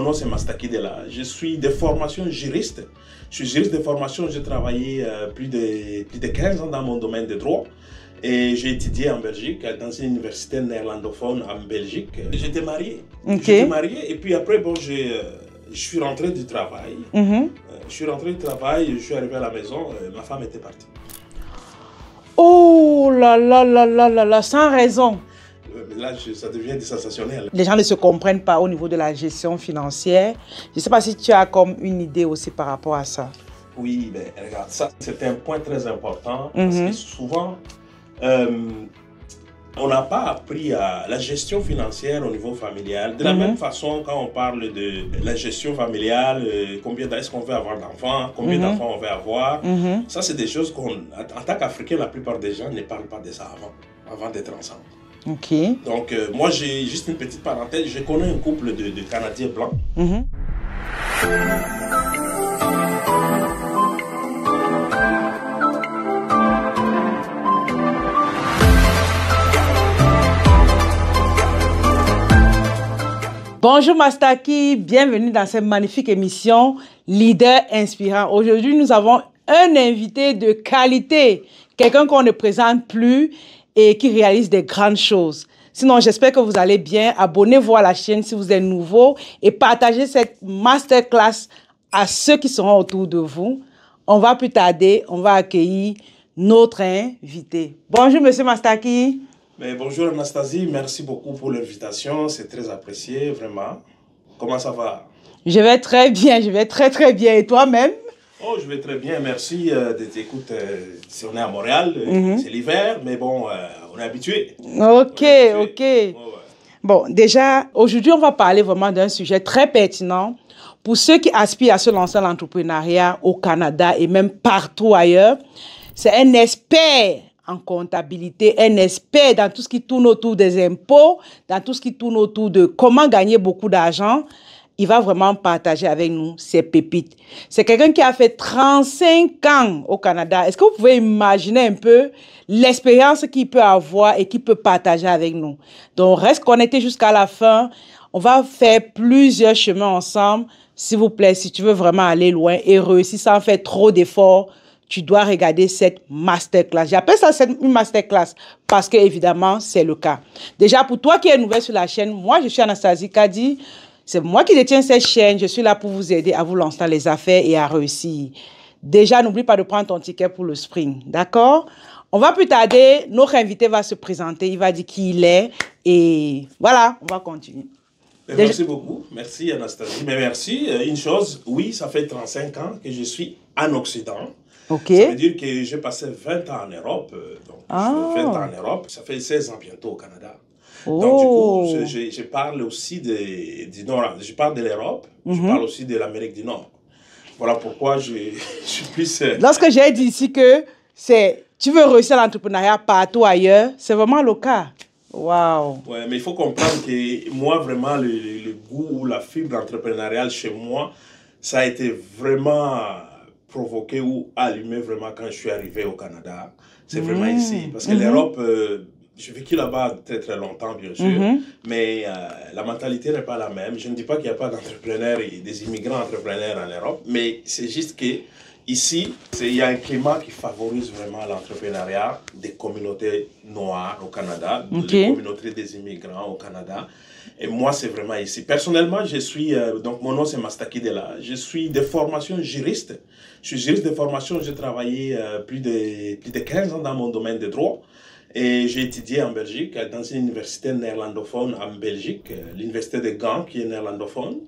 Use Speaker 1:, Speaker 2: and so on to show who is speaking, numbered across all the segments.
Speaker 1: nom c'est Mastaki Dela. Je suis de formation juriste. Je suis juriste de formation, j'ai travaillé plus de 15 ans dans mon domaine de droit. Et j'ai étudié en Belgique, dans une université néerlandophone en Belgique. J'étais marié.
Speaker 2: Okay.
Speaker 1: J'étais marié et puis après, bon, je suis rentré du travail. Je suis rentré du travail, je suis arrivé à la maison, ma femme était partie.
Speaker 2: Oh là là là là là là, sans raison.
Speaker 1: Là, ça devient sensationnel.
Speaker 2: Les gens ne se comprennent pas au niveau de la gestion financière. Je ne sais pas si tu as comme une idée aussi par rapport à ça.
Speaker 1: Oui, mais regarde, ça, c'est un point très important parce que souvent, on n'a pas appris à la gestion financière au niveau familial. De la même façon, quand on parle de la gestion familiale, combien est-ce qu'on veut avoir d'enfants, combien d'enfants on veut avoir, ça c'est des choses qu'on, en tant qu'Africain, la plupart des gens ne parlent pas de ça avant d'être ensemble.
Speaker 2: Okay.
Speaker 1: Donc moi j'ai juste une petite parenthèse, je connais un couple de Canadiens blancs.
Speaker 2: Bonjour Mastaki, bienvenue dans cette magnifique émission Leader Inspirant. Aujourd'hui, nous avons un invité de qualité, quelqu'un qu'on ne présente plus et qui réalise des grandes choses. Sinon, j'espère que vous allez bien. Abonnez-vous à la chaîne si vous êtes nouveau et partagez cette masterclass à ceux qui seront autour de vous. On va plus tarder, on va accueillir notre invité. Bonjour Monsieur Mastaki.
Speaker 1: Mais bonjour Anastasie, merci beaucoup pour l'invitation, c'est très apprécié, vraiment. Comment ça va?
Speaker 2: Je vais très bien, je vais très bien. Et toi-même?
Speaker 1: Oh, je vais très bien, merci. Écoute, si on est à Montréal, c'est l'hiver, mais bon, on est habitué.
Speaker 2: Ok. Ouais. Bon, déjà, aujourd'hui, on va parler vraiment d'un sujet très pertinent pour ceux qui aspirent à se lancer dans l'entrepreneuriat au Canada et même partout ailleurs. C'est un expert en comptabilité, un expert dans tout ce qui tourne autour des impôts, dans tout ce qui tourne autour de comment gagner beaucoup d'argent. Il va vraiment partager avec nous ses pépites. C'est quelqu'un qui a fait 35 ans au Canada. Est-ce que vous pouvez imaginer un peu l'expérience qu'il peut avoir et qu'il peut partager avec nous? Donc, reste connecté jusqu'à la fin. On va faire plusieurs chemins ensemble. S'il vous plaît, si tu veux vraiment aller loin et réussir sans faire trop d'efforts, tu dois regarder cette masterclass. J'appelle ça une masterclass parce que, évidemment, c'est le cas. Déjà, pour toi qui es nouvelle sur la chaîne, moi, je suis Anastasie Kadi. C'est moi qui détiens cette chaîne. Je suis là pour vous aider à vous lancer dans les affaires et à réussir. Déjà, n'oublie pas de prendre ton ticket pour le sprint. D'accord? On va plus tarder. Notre invité va se présenter. Il va dire qui il est. Et voilà, on va continuer.
Speaker 1: Merci beaucoup. Merci Anastasie. Mais merci. Une chose, oui, ça fait 35 ans que je suis en Occident.
Speaker 2: Okay.
Speaker 1: Ça veut dire que j'ai passé 20 ans en Europe. Donc, 20 ans en Europe. Ça fait 16 ans bientôt au Canada.
Speaker 2: Oh.
Speaker 1: Donc, du coup, je parle aussi du Nord. Je parle de l'Europe. Je parle aussi de l'Amérique du Nord. Voilà pourquoi je suis plus...
Speaker 2: Lorsque j'ai dit ici que tu veux réussir l'entrepreneuriat partout ailleurs, c'est vraiment le cas. Waouh.
Speaker 1: Ouais, mais il faut comprendre que moi, vraiment, le goût ou la fibre entrepreneuriale chez moi, ça a été vraiment provoqué ou allumé vraiment quand je suis arrivé au Canada. C'est vraiment ici. Parce que l'Europe, j'ai vécu là-bas très longtemps, bien sûr, mais la mentalité n'est pas la même. Je ne dis pas qu'il n'y a pas d'entrepreneurs et des immigrants entrepreneurs en Europe, mais c'est juste que ici, il y a un climat qui favorise vraiment l'entrepreneuriat des communautés noires au Canada, des communautés des immigrants au Canada. Et moi, c'est vraiment ici. Personnellement, je suis, donc mon nom c'est Mastaki Dela. Je suis de formation juriste. Je suis juriste de formation, j'ai travaillé plus de 15 ans dans mon domaine de droit. Et j'ai étudié en Belgique, dans une université néerlandophone en Belgique, l'université de Gand, qui est néerlandophone.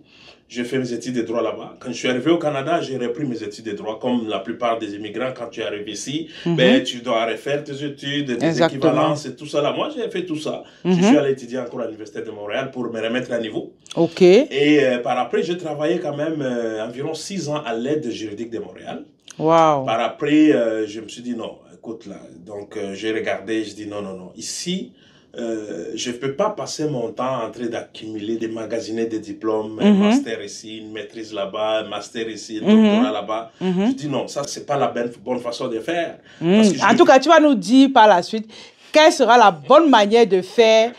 Speaker 1: J'ai fait mes études de droit là-bas. Quand je suis arrivé au Canada, j'ai repris mes études de droit. Comme la plupart des immigrants, quand tu arrives ici, ben, tu dois refaire tes études, des équivalences et tout ça. Là, moi, j'ai fait tout ça. Je suis allé étudier encore à l'université de Montréal pour me remettre à niveau.
Speaker 2: Ok.
Speaker 1: Et par après, j'ai travaillé quand même environ 6 ans à l'aide juridique de Montréal.
Speaker 2: Wow.
Speaker 1: Par après, je me suis dit non, écoute là. Donc, j'ai regardé, je dis non. Ici, je ne peux pas passer mon temps en train d'accumuler, de magasiner des diplômes, un master ici, une maîtrise là-bas, un master ici, un doctorat là-bas. Je dis non, ça, ce n'est pas la bonne façon de faire. Parce que
Speaker 2: en tout cas, tu vas nous dire par la suite quelle sera la bonne manière de faire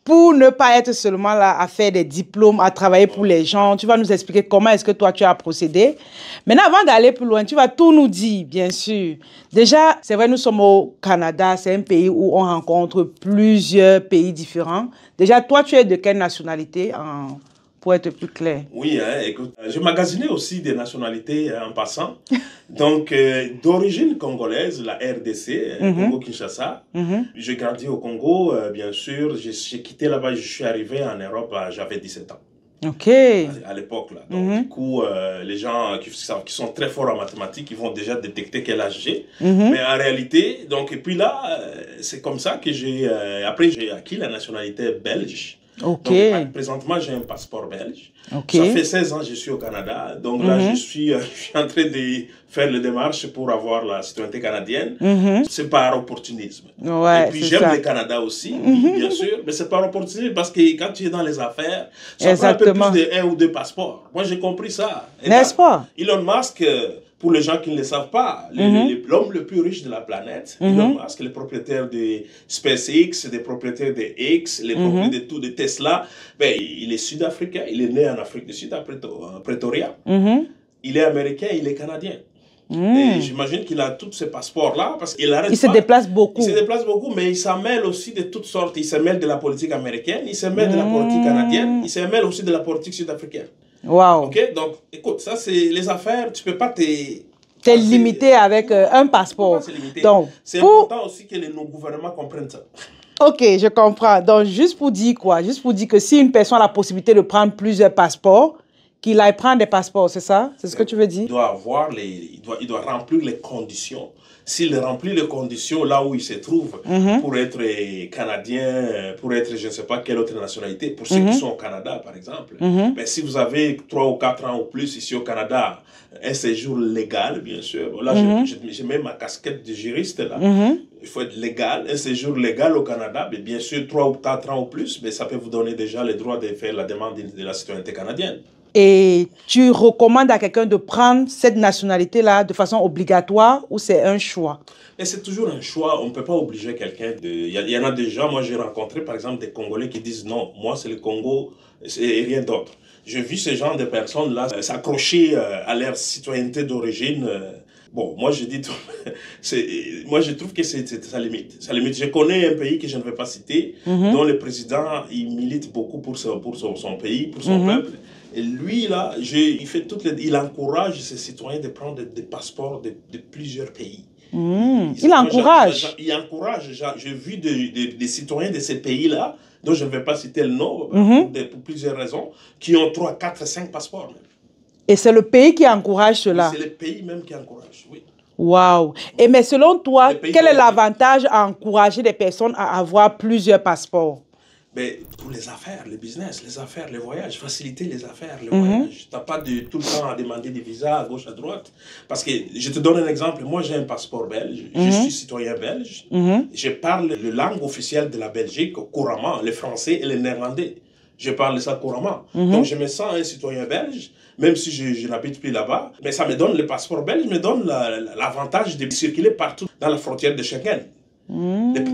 Speaker 2: pour ne pas être seulement là à faire des diplômes, à travailler pour les gens. Tu vas nous expliquer comment est-ce que toi, tu as procédé. Maintenant, avant d'aller plus loin, tu vas tout nous dire, bien sûr. Déjà, c'est vrai, nous sommes au Canada. C'est un pays où on rencontre plusieurs pays différents. Déjà, toi, tu es de quelle nationalité, pour être plus clair?
Speaker 1: Oui, hein, écoute, je magasinais aussi des nationalités en passant. Donc, d'origine congolaise, la RDC, Congo-Kinshasa. J'ai grandi au Congo, bien sûr. J'ai quitté là-bas, je suis arrivé en Europe, j'avais 17 ans.
Speaker 2: OK.
Speaker 1: À l'époque, là. Donc, du coup, les gens qui sont très forts en mathématiques, ils vont déjà détecter quel âge j'ai. Mais en réalité, donc, et puis là, c'est comme ça que après, j'ai acquis la nationalité belge.
Speaker 2: OK.
Speaker 1: Donc, présentement, j'ai un passeport belge.
Speaker 2: OK.
Speaker 1: Ça fait 16 ans que je suis au Canada. Donc là, je suis en train de faire les démarches pour avoir la citoyenneté canadienne. C'est par opportunisme.
Speaker 2: Ouais,
Speaker 1: et puis, j'aime le Canada aussi, oui, bien sûr. Mais c'est par opportunisme parce que quand tu es dans les affaires, ça prend un peu plus de 1 ou 2 passeports. Moi, j'ai compris ça.
Speaker 2: N'est-ce pas?
Speaker 1: Elon Musk... Pour les gens qui ne le savent pas, l'homme le plus riche de la planète, Elon Musk, le propriétaire de SpaceX, des propriétaires de X, les propriétaires de tout, de Tesla, ben, il est sud-africain, il est né en Afrique du Sud, à Pretoria. Il est américain, il est canadien. Et j'imagine qu'il a tous ces passeports-là, parce qu'il arrête pas.
Speaker 2: Il se déplace beaucoup.
Speaker 1: Il se déplace beaucoup, mais il s'en mêle aussi de toutes sortes. Il se mêle de la politique américaine, il se mêle de la politique canadienne, il se mêle aussi de la politique sud-africaine.
Speaker 2: Wow.
Speaker 1: Ok, donc écoute, ça c'est les affaires, tu peux pas
Speaker 2: t'es limité avec un passeport. Donc,
Speaker 1: c'est important aussi que nos gouvernements comprennent ça.
Speaker 2: Ok, je comprends. Donc, juste pour dire quoi? Juste pour dire que si une personne a la possibilité de prendre plusieurs passeports, qu'il aille prendre des passeports, c'est ça? C'est ce que tu veux dire?
Speaker 1: Il doit remplir les conditions. S'il remplit les conditions là où il se trouve pour être canadien, pour être je ne sais pas quelle autre nationalité, pour ceux qui sont au Canada par exemple, mais si vous avez 3 ou 4 ans ou plus ici au Canada, un séjour légal bien sûr, là je mets ma casquette de juriste là, il faut être légal, un séjour légal au Canada, mais bien sûr 3 ou 4 ans ou plus, mais ça peut vous donner déjà le droit de faire la demande de la citoyenneté canadienne.
Speaker 2: Et tu recommandes à quelqu'un de prendre cette nationalité-là de façon obligatoire ou c'est un choix?
Speaker 1: Et c'est toujours un choix. On ne peut pas obliger quelqu'un de... Il y en a des gens, moi j'ai rencontré par exemple des Congolais qui disent non, moi c'est le Congo et rien d'autre. Je vis ce genre de personnes-là s'accrocher à leur citoyenneté d'origine. Bon, moi je dis, moi je trouve que c'est sa limite. Sa limite. Je connais un pays que je ne vais pas citer, dont le président il milite beaucoup pour son pays, pour son peuple. Et lui, là, il encourage ses citoyens de prendre des passeports de plusieurs pays.
Speaker 2: Il encourage.
Speaker 1: Il encourage. J'ai vu des citoyens de ces pays-là, dont je ne vais pas citer le nom, pour plusieurs raisons, qui ont 3, 4, 5 passeports même.
Speaker 2: Et c'est le pays qui encourage cela?
Speaker 1: C'est le pays même qui encourage, oui.
Speaker 2: Waouh! Et mais selon toi, quel est l'avantage à encourager des personnes à avoir plusieurs passeports?
Speaker 1: Mais pour les affaires, le business, les affaires, les voyages, faciliter les affaires, les voyages. Tu n'as pas tout le temps à demander des visas à gauche, à droite. Parce que, je te donne un exemple, moi j'ai un passeport belge, je suis citoyen belge, je parle la langue officielle de la Belgique couramment, le français et le néerlandais. Je parle ça couramment. Donc je me sens un citoyen belge, même si je n'habite plus là-bas. Mais ça me donne, le passeport belge me donne l'avantage de circuler partout dans la frontière de Schengen.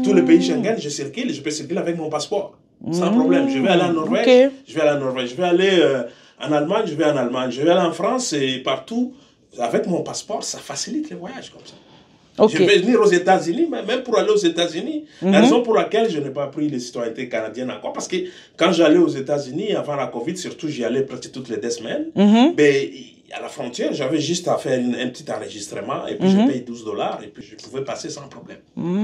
Speaker 1: Tous les pays Schengen, je peux circuler avec mon passeport. Sans problème. Je vais aller en Norvège, je vais aller en Norvège. Je vais aller en Allemagne, je vais en Allemagne. Je vais aller en France et partout. Avec mon passeport, ça facilite les voyages comme ça. Je vais venir aux États-Unis, mais même pour aller aux États-Unis, la raison pour laquelle je n'ai pas pris les citoyennetés canadiennes encore, parce que quand j'allais aux États-Unis, avant la Covid, surtout, j'y allais presque toutes les 2 semaines, mais à la frontière, j'avais juste à faire un petit enregistrement et puis je paye $12 et puis je pouvais passer sans problème.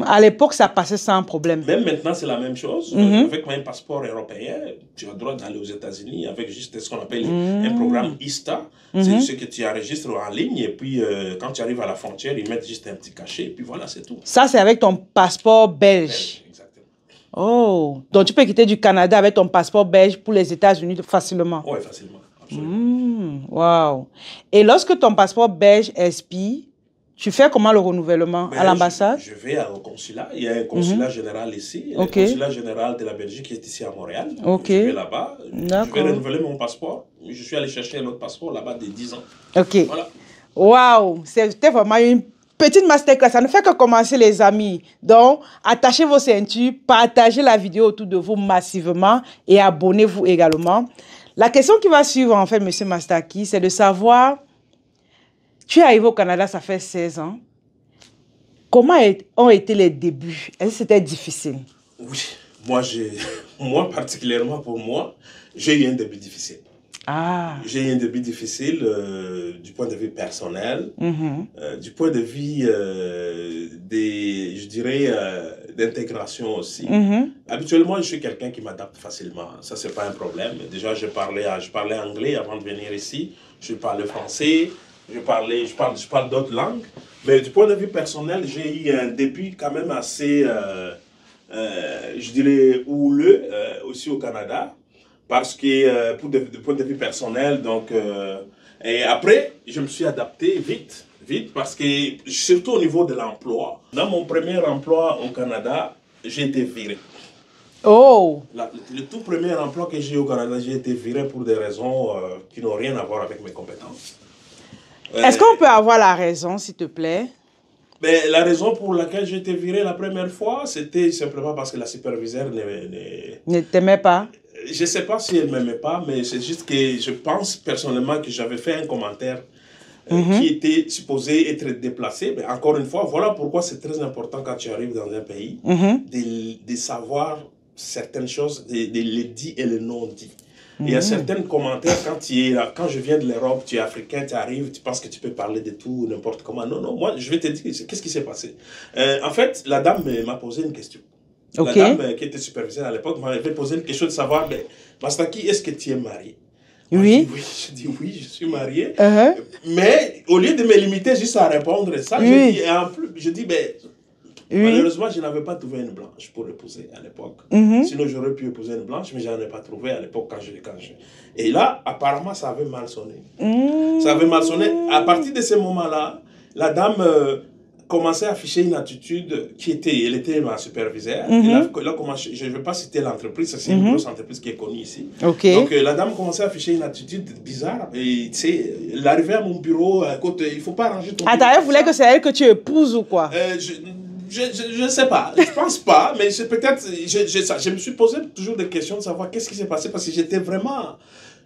Speaker 2: À l'époque, ça passait sans problème.
Speaker 1: Même maintenant, c'est la même chose. Avec mon passeport européen, tu as le droit d'aller aux États-Unis avec juste ce qu'on appelle un programme ISTA. C'est ce que tu enregistres en ligne et puis quand tu arrives à la frontière, ils mettent juste un petit cachet et puis voilà, c'est tout.
Speaker 2: Ça, c'est avec ton passeport belge.
Speaker 1: Exactement.
Speaker 2: Oh, donc tu peux quitter du Canada avec ton passeport belge pour les États-Unis facilement?
Speaker 1: Oui, facilement. Absolument.
Speaker 2: Wow. Et lorsque ton passeport belge expire, tu fais comment le renouvellement à l'ambassade?
Speaker 1: Je vais au consulat. Il y a un consulat général ici. Le consulat général de la Belgique qui est ici à Montréal. Je vais là-bas. Je vais renouveler mon passeport. Je suis allé chercher un autre passeport là-bas de 10 ans.
Speaker 2: Ok.
Speaker 1: Voilà.
Speaker 2: Waouh. C'était vraiment une petite masterclass, ça ne fait que commencer les amis. Donc, attachez vos ceintures, partagez la vidéo autour de vous massivement et abonnez-vous également. La question qui va suivre, en fait, Monsieur Mastaki, c'est de savoir, tu es arrivé au Canada, ça fait 16 ans. Comment ont été les débuts? Est-ce que c'était difficile?
Speaker 1: Oui, moi particulièrement pour moi, j'ai eu un début difficile.
Speaker 2: Ah.
Speaker 1: J'ai eu un début difficile du point de vue personnel, du point de vue je dirais, d'intégration aussi. Habituellement, je suis quelqu'un qui m'adapte facilement. Ça, c'est pas un problème. Déjà, je parlais anglais avant de venir ici. Je parlais français. Je parle d'autres langues. Mais du point de vue personnel, j'ai eu un début quand même assez, je dirais, houleux aussi au Canada. Parce que, du point de vue personnel, donc, et après, je me suis adapté vite, parce que, surtout au niveau de l'emploi, dans mon premier emploi au Canada, j'ai été viré.
Speaker 2: Oh!
Speaker 1: Le tout premier emploi que j'ai eu au Canada, j'ai été viré pour des raisons qui n'ont rien à voir avec mes compétences.
Speaker 2: Est-ce qu'on peut avoir la raison, s'il te plaît?
Speaker 1: Ben, la raison pour laquelle j'ai été viré la première fois, c'était simplement parce que la superviseure
Speaker 2: ne t'aimait pas?
Speaker 1: Je ne sais pas si elle ne m'aimait pas, mais c'est juste que je pense personnellement que j'avais fait un commentaire qui était supposé être déplacé. Mais encore une fois, voilà pourquoi c'est très important quand tu arrives dans un pays de savoir certaines choses, de les dit et les non dit. Il y a certains commentaires quand je viens de l'Europe, tu es africain, tu arrives, tu penses que tu peux parler de tout, n'importe comment. Non, non, moi je vais te dire qu'est-ce qui s'est passé. En fait, la dame m'a posé une question. La dame qui était superviseure à l'époque m'avait posé une question de savoir, mais Mastaki, est-ce que tu es marié?
Speaker 2: Oui.
Speaker 1: Je dis oui, je suis marié. Mais au lieu de me limiter juste à répondre ça, je dis, ben, malheureusement, je n'avais pas trouvé une blanche pour épouser à l'époque. Sinon, j'aurais pu épouser une blanche, mais je n'en ai pas trouvé à l'époque quand je... Et là, apparemment, ça avait mal sonné. Ça avait mal sonné. À partir de ce moment-là, la dame commençait à afficher une attitude elle était ma superviseure. Là, je ne vais pas citer l'entreprise, c'est une grosse entreprise qui est connue ici. Donc, la dame commençait à afficher une attitude bizarre. Et tu sais, elle arrivait à mon bureau, écoute, il ne faut pas ranger ton...
Speaker 2: Attends, elle voulait que c'est elle que tu épouses ou quoi?
Speaker 1: Je ne sais pas, je pense pas, mais peut-être, je me suis posé toujours des questions de savoir qu'est-ce qui s'est passé, parce que j'étais vraiment,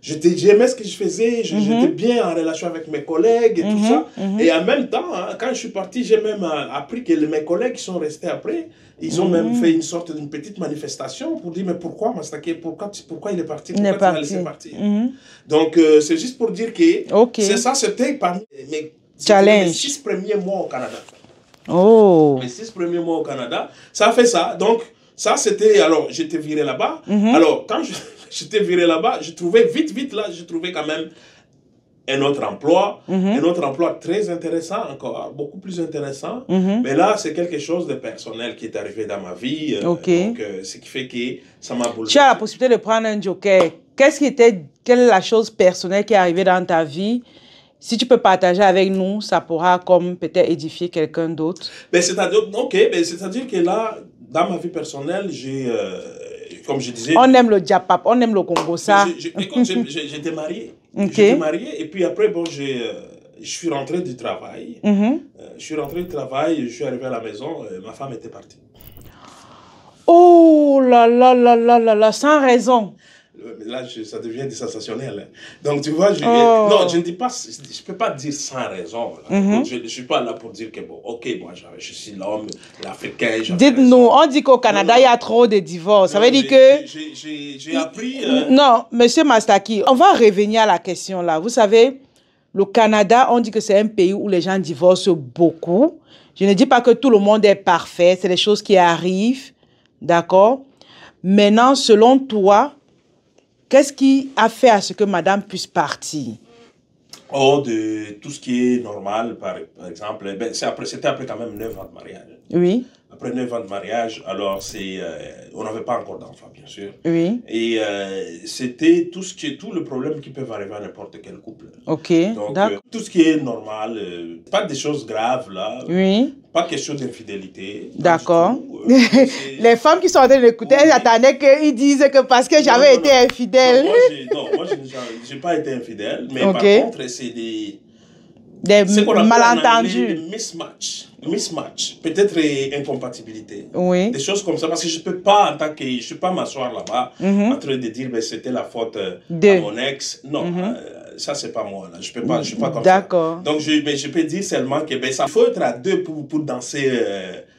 Speaker 1: j'aimais ce que je faisais, j'étais bien en relation avec mes collègues et tout ça, et en même temps, quand je suis parti, j'ai même appris que mes collègues qui sont restés après, ils ont même fait une sorte d'une petite manifestation pour dire, mais pourquoi Mastaki, pourquoi il est parti, pourquoi tu l'as laissé partir. Donc, c'est juste pour dire que c'était parmi mes 6 premiers mois au Canada.
Speaker 2: Oh.
Speaker 1: Les 6 premiers mois au Canada, ça a fait ça. Donc, ça, c'était... Alors, j'étais viré là-bas. Alors, quand j'étais viré là-bas, je trouvais vite là, je trouvais quand même un autre emploi. Un autre emploi très intéressant, encore beaucoup plus intéressant. Mais là, c'est quelque chose de personnel qui est arrivé dans ma vie. Donc, ce qui fait que ça m'a bouleversé.
Speaker 2: Tu as la possibilité de prendre un joker. Quelle est la chose personnelle qui est arrivée dans ta vie? Si tu peux partager avec nous, ça pourra comme peut-être édifier quelqu'un d'autre.
Speaker 1: C'est-à-dire que là, dans ma vie personnelle, comme je disais...
Speaker 2: On aime le Diapap, on aime le Congo, ça.
Speaker 1: J'étais marié. J'étais marié et puis après, bon, je suis rentré du travail. Je suis rentré du travail, je suis arrivé à la maison, ma femme était partie.
Speaker 2: Oh là là là là là là, sans raison.
Speaker 1: Là, ça devient sensationnel. Donc, tu vois, non, je ne dis pas, je peux pas dire sans raison. Je ne suis pas là pour dire que, bon, ok, moi, je suis l'homme, l'Africain.
Speaker 2: Dites-nous, on dit qu'au Canada, il y a trop de divorces. Ça veut dire que...
Speaker 1: J'ai appris...
Speaker 2: Non, monsieur Mastaki, on va revenir à la question là. Vous savez, le Canada, on dit que c'est un pays où les gens divorcent beaucoup. Je ne dis pas que tout le monde est parfait. C'est des choses qui arrivent. D'accord? Maintenant, selon toi, qu'est-ce qui a fait à ce que madame puisse partir?
Speaker 1: Oh, de tout ce qui est normal, par exemple. C'était après quand même 9 ans de mariage.
Speaker 2: Oui.
Speaker 1: Après 9 ans de mariage, alors on n'avait pas encore d'enfant, bien sûr.
Speaker 2: Oui.
Speaker 1: Et c'était tout le problème qui peut arriver à n'importe quel couple.
Speaker 2: Ok.
Speaker 1: Donc, tout ce qui est normal, pas des choses graves là.
Speaker 2: Oui.
Speaker 1: Pas question d'infidélité.
Speaker 2: D'accord. Les femmes qui sont en train d'écouter, elles attendaient qu'ils disent que parce que j'avais été infidèle.
Speaker 1: Non, moi, je n'ai pas été infidèle. Mais par contre, c'est des...
Speaker 2: Des
Speaker 1: ce qu'on appelle
Speaker 2: malentendus.
Speaker 1: en anglais mismatch, peut-être incompatibilité.
Speaker 2: Oui.
Speaker 1: Des choses comme ça, parce que je peux pas, en tant que, je peux pas m'asseoir là-bas en train de dire, ben, c'était la faute à mon ex. Non, ça c'est pas moi, là. Je suis pas comme ça.
Speaker 2: D'accord.
Speaker 1: Donc, mais je peux dire seulement que, ben, ça, il faut être à deux pour danser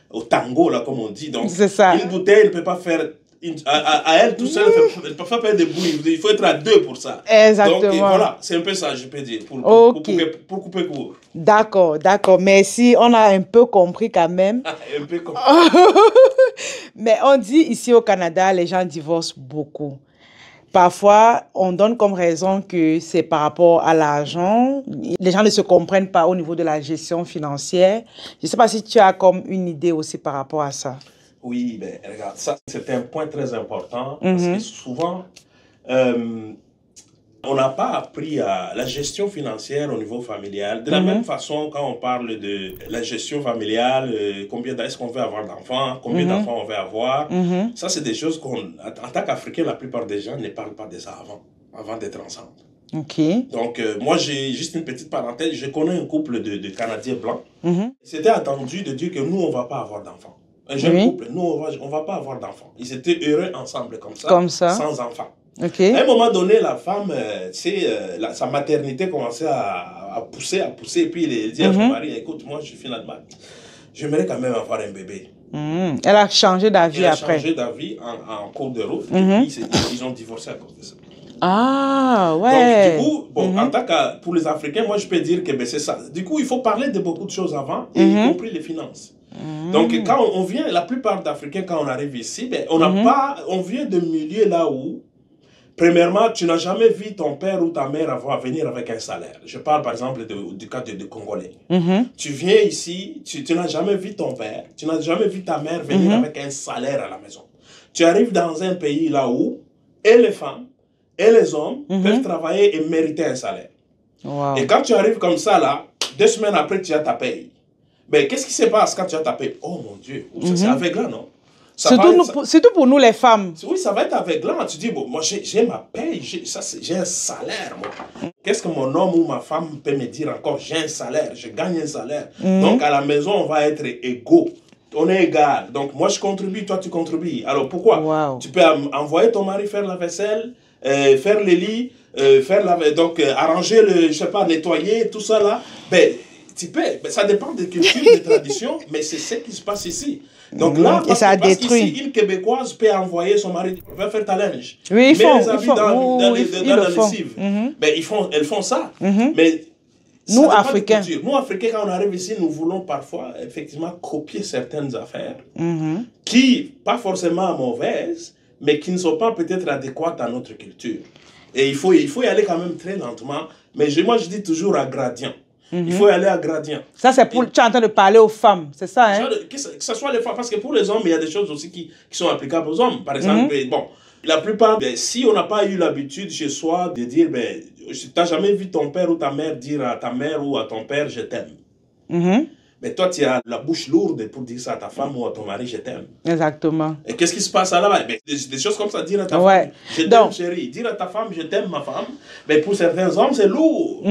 Speaker 1: au tango, là, comme on dit. Donc,
Speaker 2: C'est ça.
Speaker 1: une bouteille ne peut pas faire à elle tout seul, elle ne peut pas faire de bruit. Il faut être à deux pour ça.
Speaker 2: Exactement.
Speaker 1: Donc, voilà, c'est un peu ça, je peux dire, pour couper court.
Speaker 2: D'accord, d'accord. Merci. On a un peu compris quand même.
Speaker 1: Un peu comme
Speaker 2: Mais on dit ici au Canada, les gens divorcent beaucoup. Parfois, on donne comme raison que c'est par rapport à l'argent. Les gens ne se comprennent pas au niveau de la gestion financière. Je ne sais pas si tu as comme une idée aussi par rapport à ça.
Speaker 1: Oui, ben, regarde, ça, c'est un point très important parce que souvent, on n'a pas appris à la gestion financière au niveau familial. De la même façon, quand on parle de la gestion familiale, combien est-ce qu'on veut avoir d'enfants, combien d'enfants on veut avoir, ça, c'est des choses qu'on, en tant qu'Africain, la plupart des gens ne parlent pas de ça avant d'être ensemble.
Speaker 2: Ok.
Speaker 1: Donc, moi, j'ai juste une petite parenthèse. Je connais un couple de Canadiens blancs. C'était attendu de dire que nous, on ne va pas avoir d'enfants. Un jeune couple, nous, on va pas avoir d'enfants. Ils étaient heureux ensemble comme ça. Sans enfants.
Speaker 2: Okay.
Speaker 1: À un moment donné, la femme, sa maternité commençait à pousser, et puis il dit à son mari, écoute, moi, finalement, j'aimerais quand même avoir un bébé.
Speaker 2: Elle a changé d'avis après.
Speaker 1: Elle a changé d'avis en cours de route, et puis ils ont divorcé à cause de ça.
Speaker 2: Ah, ouais.
Speaker 1: Donc, du coup, bon, en tant que, pour les Africains, moi, je peux dire que ben, c'est ça. Du coup, il faut parler de beaucoup de choses avant, y compris les finances. Donc, quand on vient, la plupart d'Africains, quand on arrive ici, ben, on vient de milieux là où, premièrement, tu n'as jamais vu ton père ou ta mère venir avec un salaire. Je parle par exemple du cas de Congolais. Tu viens ici, tu n'as jamais vu ton père, tu n'as jamais vu ta mère venir avec un salaire à la maison. Tu arrives dans un pays là où, et les femmes, et les hommes peuvent travailler et mériter un salaire.
Speaker 2: Wow.
Speaker 1: Et quand tu arrives comme ça, là, 2 semaines après, tu as ta paye. Mais qu'est-ce qui se passe quand tu as ta paye? Oh mon Dieu, c'est aveuglant, non?
Speaker 2: Surtout pour nous, les femmes.
Speaker 1: Oui, ça va être aveuglant. Tu dis, bon, moi, j'ai ma paye, j'ai un salaire, moi. Qu'est-ce que mon homme ou ma femme peut me dire encore? J'ai un salaire, je gagne un salaire. Donc, à la maison, on va être égaux. On est égal. Donc, moi, je contribue, toi, tu contribues. Alors, pourquoi? Tu peux envoyer ton mari faire la vaisselle, faire les lits, arranger je sais pas, nettoyer, tout ça là. Ben, tu peux. Ben, ça dépend des cultures, des traditions, mais c'est ce qui se passe ici. Donc là, parce qu'ici, une Québécoise peut envoyer son mari, va faire ta linge.
Speaker 2: Oui, ils font.
Speaker 1: Les habits dans la lessive. Ben, elles font ça. Mais
Speaker 2: nous, Africains.
Speaker 1: Nous, Africains, quand on arrive ici, nous voulons parfois, effectivement, copier certaines affaires qui, pas forcément mauvaises, mais qui ne sont pas peut-être adéquates à notre culture. Et il faut y aller quand même très lentement. Mais moi, je dis toujours à gradient. Il faut y aller à gradient. Ça,
Speaker 2: c'est pour... Tu es en train de parler aux femmes, c'est ça, hein?
Speaker 1: Que ce soit les femmes. Parce que pour les hommes, il y a des choses aussi qui sont applicables aux hommes. Par exemple, bon, la plupart, si on n'a pas eu l'habitude chez soi de dire, ben, tu n'as jamais vu ton père ou ta mère dire à ta mère ou à ton père, je t'aime. Mais toi, tu as la bouche lourde pour dire ça à ta femme ou à ton mari, je t'aime.
Speaker 2: Exactement.
Speaker 1: Et qu'est-ce qui se passe là-bas? Des choses comme ça, dire à ta femme, je t'aime, chérie. Dire à ta femme, je t'aime, ma femme. Mais pour certains hommes, c'est lourd.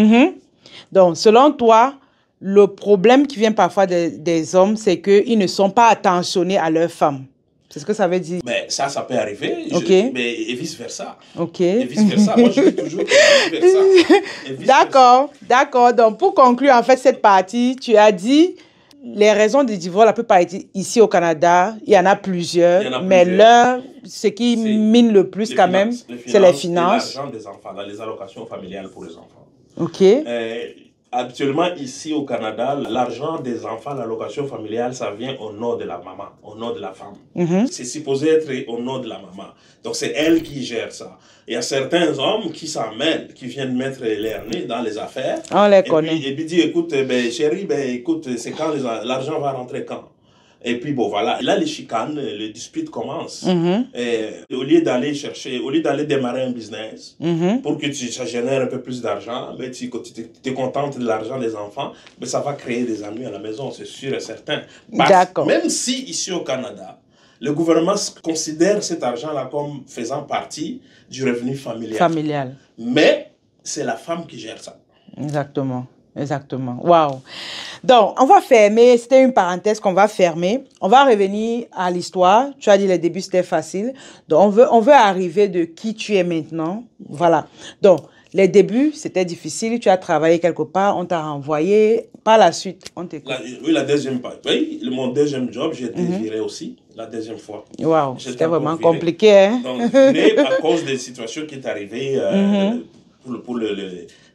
Speaker 2: Donc, selon toi, le problème qui vient parfois des hommes, c'est qu'ils ne sont pas attentionnés à leurs femmes. C'est ce que ça veut dire?
Speaker 1: Mais ça peut arriver. Et vice-versa.
Speaker 2: Ok.
Speaker 1: Et vice-versa. Moi, je dis toujours vice-versa.
Speaker 2: D'accord, d'accord. Donc, pour conclure, en fait, cette partie, tu as dit les raisons du divorce, la plupart ici au Canada, il y en a plusieurs. Mais l'un, ce qui mine le plus quand même, c'est les finances.
Speaker 1: L'argent des enfants, les allocations familiales pour les enfants.
Speaker 2: Ok.
Speaker 1: Actuellement, ici au Canada, l'argent des enfants, l'allocation familiale, ça vient au nom de la maman, au nom de la femme. C'est supposé être au nom de la maman. Donc, c'est elle qui gère ça. Il y a certains hommes qui s'en mêlent, qui viennent mettre leur nez dans les affaires.
Speaker 2: On les connaît.
Speaker 1: Et puis dit, écoute, chérie, écoute, c'est quand l'argent va rentrer quand? Et puis bon, voilà. Là, les chicanes, les disputes commencent. Au lieu d'aller démarrer un business, pour que ça génère un peu plus d'argent, mais tu te contentes de l'argent des enfants, mais ça va créer des ennuis à la maison, c'est sûr et certain.
Speaker 2: D'accord.
Speaker 1: Même si ici au Canada, le gouvernement considère cet argent-là comme faisant partie du revenu familial.
Speaker 2: Familial.
Speaker 1: Mais c'est la femme qui gère ça.
Speaker 2: Exactement. Exactement. Waouh. Donc, on va fermer. C'était une parenthèse qu'on va fermer. On va revenir à l'histoire. Tu as dit les débuts, c'était facile. Donc, on veut arriver de qui tu es maintenant. Voilà. Donc, les débuts, c'était difficile. Tu as travaillé quelque part. On t'a renvoyé. Par la suite, on t'écoute.
Speaker 1: Oui, la deuxième part. Oui, mon deuxième job, j'ai été viré aussi. La deuxième fois.
Speaker 2: Waouh. C'était vraiment compliqué. Hein?
Speaker 1: Donc, viré à cause des situations qui est arrivées pour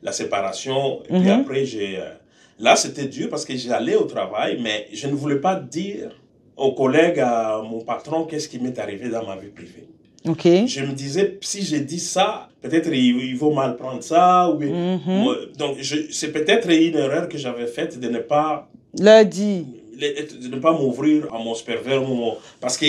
Speaker 1: la séparation. Et puis après, là, c'était dur parce que j'allais au travail, mais je ne voulais pas dire aux collègues, à mon patron, qu'est-ce qui m'est arrivé dans ma vie privée.
Speaker 2: Okay.
Speaker 1: Je me disais, si je dis ça, peut-être ils vont mal prendre ça. Ou, donc, c'est peut-être une erreur que j'avais faite de ne pas...
Speaker 2: leur dire.
Speaker 1: De ne pas m'ouvrir à mon superviseur. Parce que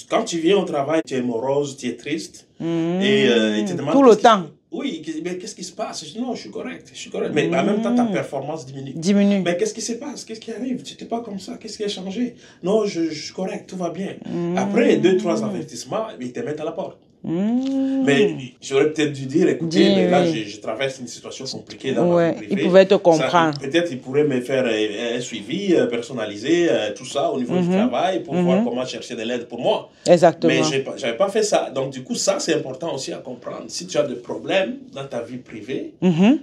Speaker 1: quand tu viens au travail, tu es morose, tu es triste. Et il te demande...
Speaker 2: Tout le temps.
Speaker 1: Oui, mais qu'est-ce qui se passe? Je dis non, je suis correct. Mais en même temps, ta performance diminue. Mais qu'est-ce qui se passe? Qu'est-ce qui arrive? Tu n'étais pas comme ça. Qu'est-ce qui a changé? Non, je suis correct, tout va bien. Après 2-3 avertissements, ils te mettent à la porte. Mais j'aurais peut-être dû dire, écoutez, mais là, je traverse une situation compliquée dans ma vie privée.
Speaker 2: Ils pouvaient te comprendre.
Speaker 1: Peut-être ils pourraient me faire un suivi personnalisé, tout ça au niveau du travail, pour voir comment chercher de l'aide pour moi.
Speaker 2: Exactement.
Speaker 1: Mais je n'avais pas fait ça. Donc, du coup, ça, c'est important aussi à comprendre. Si tu as des problèmes dans ta vie privée,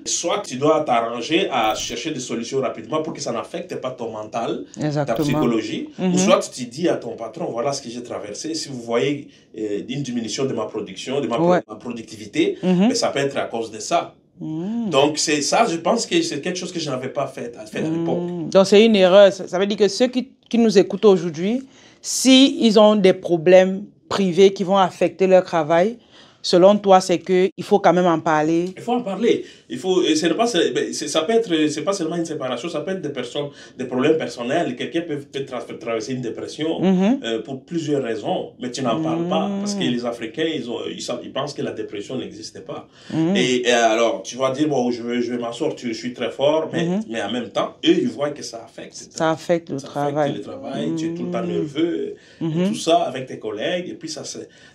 Speaker 1: soit tu dois t'arranger à chercher des solutions rapidement pour que ça n'affecte pas ton mental, ta psychologie, ou soit tu dis à ton patron, voilà ce que j'ai traversé. Si vous voyez une diminution de ma production, de ma productivité, mais ça peut être à cause de ça. Donc, c'est ça, je pense que c'est quelque chose que je n'avais pas fait à l'époque.
Speaker 2: Donc, c'est une erreur. Ça veut dire que ceux qui nous écoutent aujourd'hui, s'ils ont des problèmes privés qui vont affecter leur travail, selon toi, c'est qu'il faut quand même en parler.
Speaker 1: Il faut en parler. C'est pas seulement une séparation, ça peut être des problèmes personnels. Quelqu'un peut traverser une dépression pour plusieurs raisons, mais tu n'en parles pas. Parce que les Africains, ils pensent que la dépression n'existe pas. Et alors, tu vas dire, bon, je vais m'asseoir, je suis très fort, mais en même temps, eux, ils voient que ça affecte.
Speaker 2: Ça affecte le travail.
Speaker 1: Tu es tout le temps nerveux, et tout ça avec tes collègues. Et puis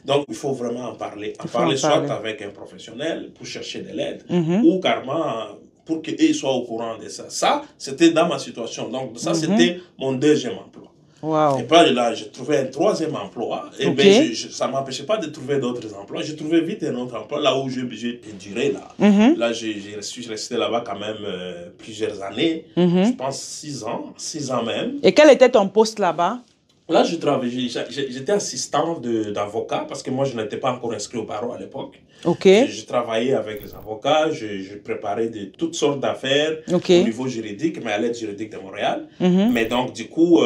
Speaker 1: donc, il faut vraiment en parler. Parler soit avec un professionnel pour chercher de l'aide, ou carrément pour qu'ils soient au courant de ça. Ça, c'était dans ma situation. Donc, ça, c'était mon deuxième emploi.
Speaker 2: Wow.
Speaker 1: Et puis là, j'ai trouvé un troisième emploi. Et ben, ça ne m'empêchait pas de trouver d'autres emplois. J'ai trouvé vite un autre emploi, là où j'ai duré. Là, je suis resté là-bas quand même plusieurs années. Je pense 6 ans même.
Speaker 2: Et quel était ton poste là-bas?
Speaker 1: Là, j'étais assistant d'avocat parce que moi, je n'étais pas encore inscrit au barreau à l'époque. Je travaillais avec les avocats, je préparais toutes sortes d'affaires au niveau juridique, mais à l'aide juridique de Montréal. Mais donc, du coup,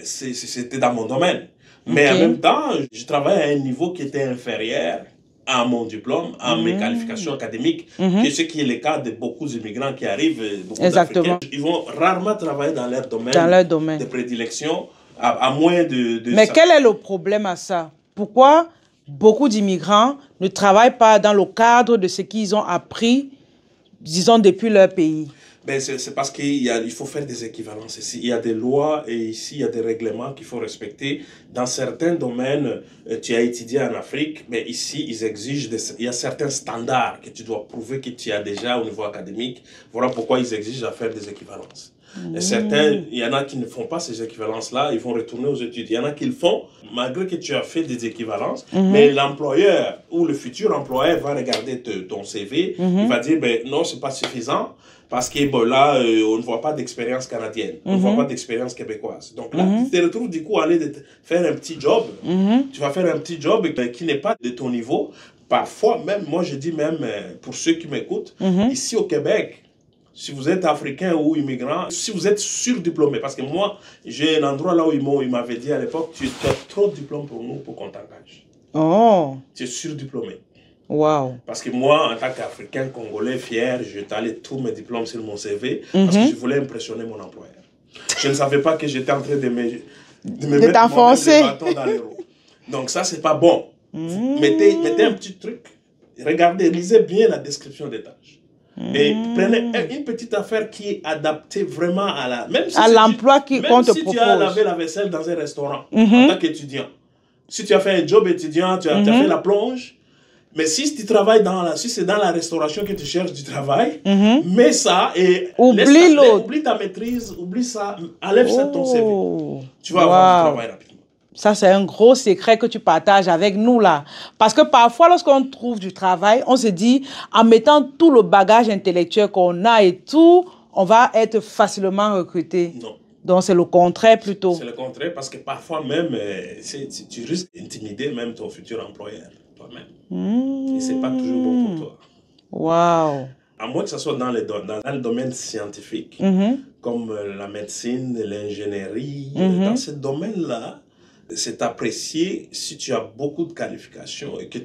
Speaker 1: c'était dans mon domaine. Mais en même temps, je travaillais à un niveau qui était inférieur à mon diplôme, à mes qualifications académiques, que ce qui est le cas de beaucoup d'immigrants qui arrivent, beaucoup d'Africains. Ils vont rarement travailler dans leur domaine de prédilection. À moins
Speaker 2: Mais quel est le problème à ça? Pourquoi beaucoup d'immigrants ne travaillent pas dans le cadre de ce qu'ils ont appris, disons, depuis leur pays?
Speaker 1: Ben c'est parce qu'il faut faire des équivalences ici. Il y a des lois et ici, il y a des règlements qu'il faut respecter. Dans certains domaines, tu as étudié en Afrique, mais ici, ils exigent il y a certains standards que tu dois prouver que tu as déjà au niveau académique. Voilà pourquoi ils exigent à faire des équivalences. Et certains, il y en a qui ne font pas ces équivalences-là, ils vont retourner aux études. Il y en a qui le font, malgré que tu as fait des équivalences, mais l'employeur ou le futur employeur va regarder ton CV, il va dire, ben, non, c'est pas suffisant, parce que bon, là, on ne voit pas d'expérience canadienne, on ne voit pas d'expérience québécoise. Donc là, tu te retrouves du coup à aller faire un petit job, tu vas faire un petit job qui n'est pas de ton niveau. Parfois, même, moi je dis même, pour ceux qui m'écoutent, ici au Québec, si vous êtes africain ou immigrant, si vous êtes surdiplômé, parce que moi, j'ai un endroit là où ils m'avaient dit à l'époque, tu as trop de diplômes pour nous pour qu'on t'engage.
Speaker 2: Oh.
Speaker 1: Tu es surdiplômé.
Speaker 2: Wow.
Speaker 1: Parce que moi, en tant qu'Africain, Congolais, fier, j'étalais tous mes diplômes sur mon CV parce que je voulais impressionner mon employeur. Je ne savais pas que j'étais en train de me mettre
Speaker 2: t'enfoncer
Speaker 1: le bâton dans les roues. Donc ça, c'est pas bon. Mettez un petit truc. Regardez, lisez bien la description des tâches. Et prenez une petite affaire qui est adaptée vraiment à
Speaker 2: l'emploi qu'on te propose.
Speaker 1: Même si tu as lavé la vaisselle dans un restaurant en tant qu'étudiant. Si tu as fait un job étudiant, tu as fait la plonge, Mais si tu travailles si c'est dans la restauration que tu cherches du travail, mets ça et oublie ta maîtrise, oublie ça, enlève ça de ton CV. Tu vas avoir du travail rapidement.
Speaker 2: Ça, c'est un gros secret que tu partages avec nous, là. Parce que parfois, lorsqu'on trouve du travail, on se dit, en mettant tout le bagage intellectuel qu'on a et tout, on va être facilement recruté.
Speaker 1: Non.
Speaker 2: Donc, c'est le contraire plutôt.
Speaker 1: C'est le contraire parce que parfois même, tu risques d'intimider même ton futur employeur, toi-même. Et ce n'est pas toujours bon pour toi.
Speaker 2: Wow.
Speaker 1: À moins que ce soit dans le domaine scientifique, comme la médecine, l'ingénierie, dans ce domaine-là, c'est apprécié si tu as beaucoup de qualifications et que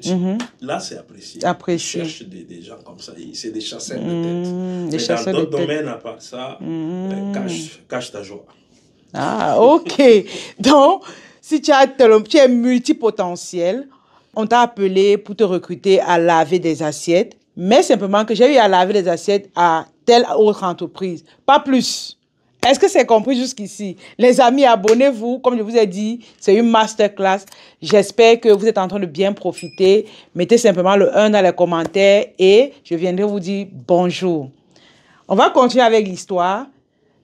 Speaker 1: là, c'est apprécié. Tu cherches des gens comme ça. C'est des chasseurs de tête. Mais dans d'autres domaines, à part ça, cache ta joie.
Speaker 2: Ah, ok. Donc, si tu es multipotentiel, on t'a appelé pour te recruter à laver des assiettes, mais simplement que j'ai eu à laver des assiettes à telle autre entreprise. Pas plus. Est-ce que c'est compris jusqu'ici? Les amis, abonnez-vous. Comme je vous ai dit, c'est une masterclass. J'espère que vous êtes en train de bien profiter. Mettez simplement le 1 dans les commentaires et je viendrai vous dire bonjour. On va continuer avec l'histoire.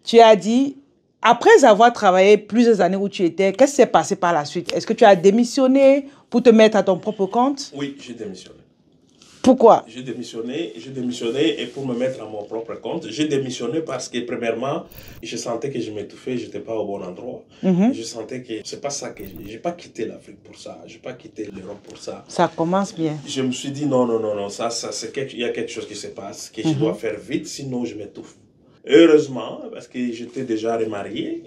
Speaker 2: Tu as dit, après avoir travaillé plusieurs années où tu étais, qu'est-ce qui s'est passé par la suite? Est-ce que tu as démissionné pour te mettre à ton propre compte?
Speaker 1: Oui, j'ai démissionné.
Speaker 2: Pourquoi?
Speaker 1: J'ai démissionné et pour me mettre à mon propre compte, j'ai démissionné parce que premièrement, je sentais que je m'étouffais, je n'étais pas au bon endroit. Je sentais que c'est pas ça que j'ai pas quitté l'Afrique pour ça, j'ai pas quitté l'Europe pour ça.
Speaker 2: Ça commence bien.
Speaker 1: Je me suis dit non, il y a quelque chose qui se passe, que je dois faire vite, sinon je m'étouffe. Heureusement, parce que j'étais déjà remarié,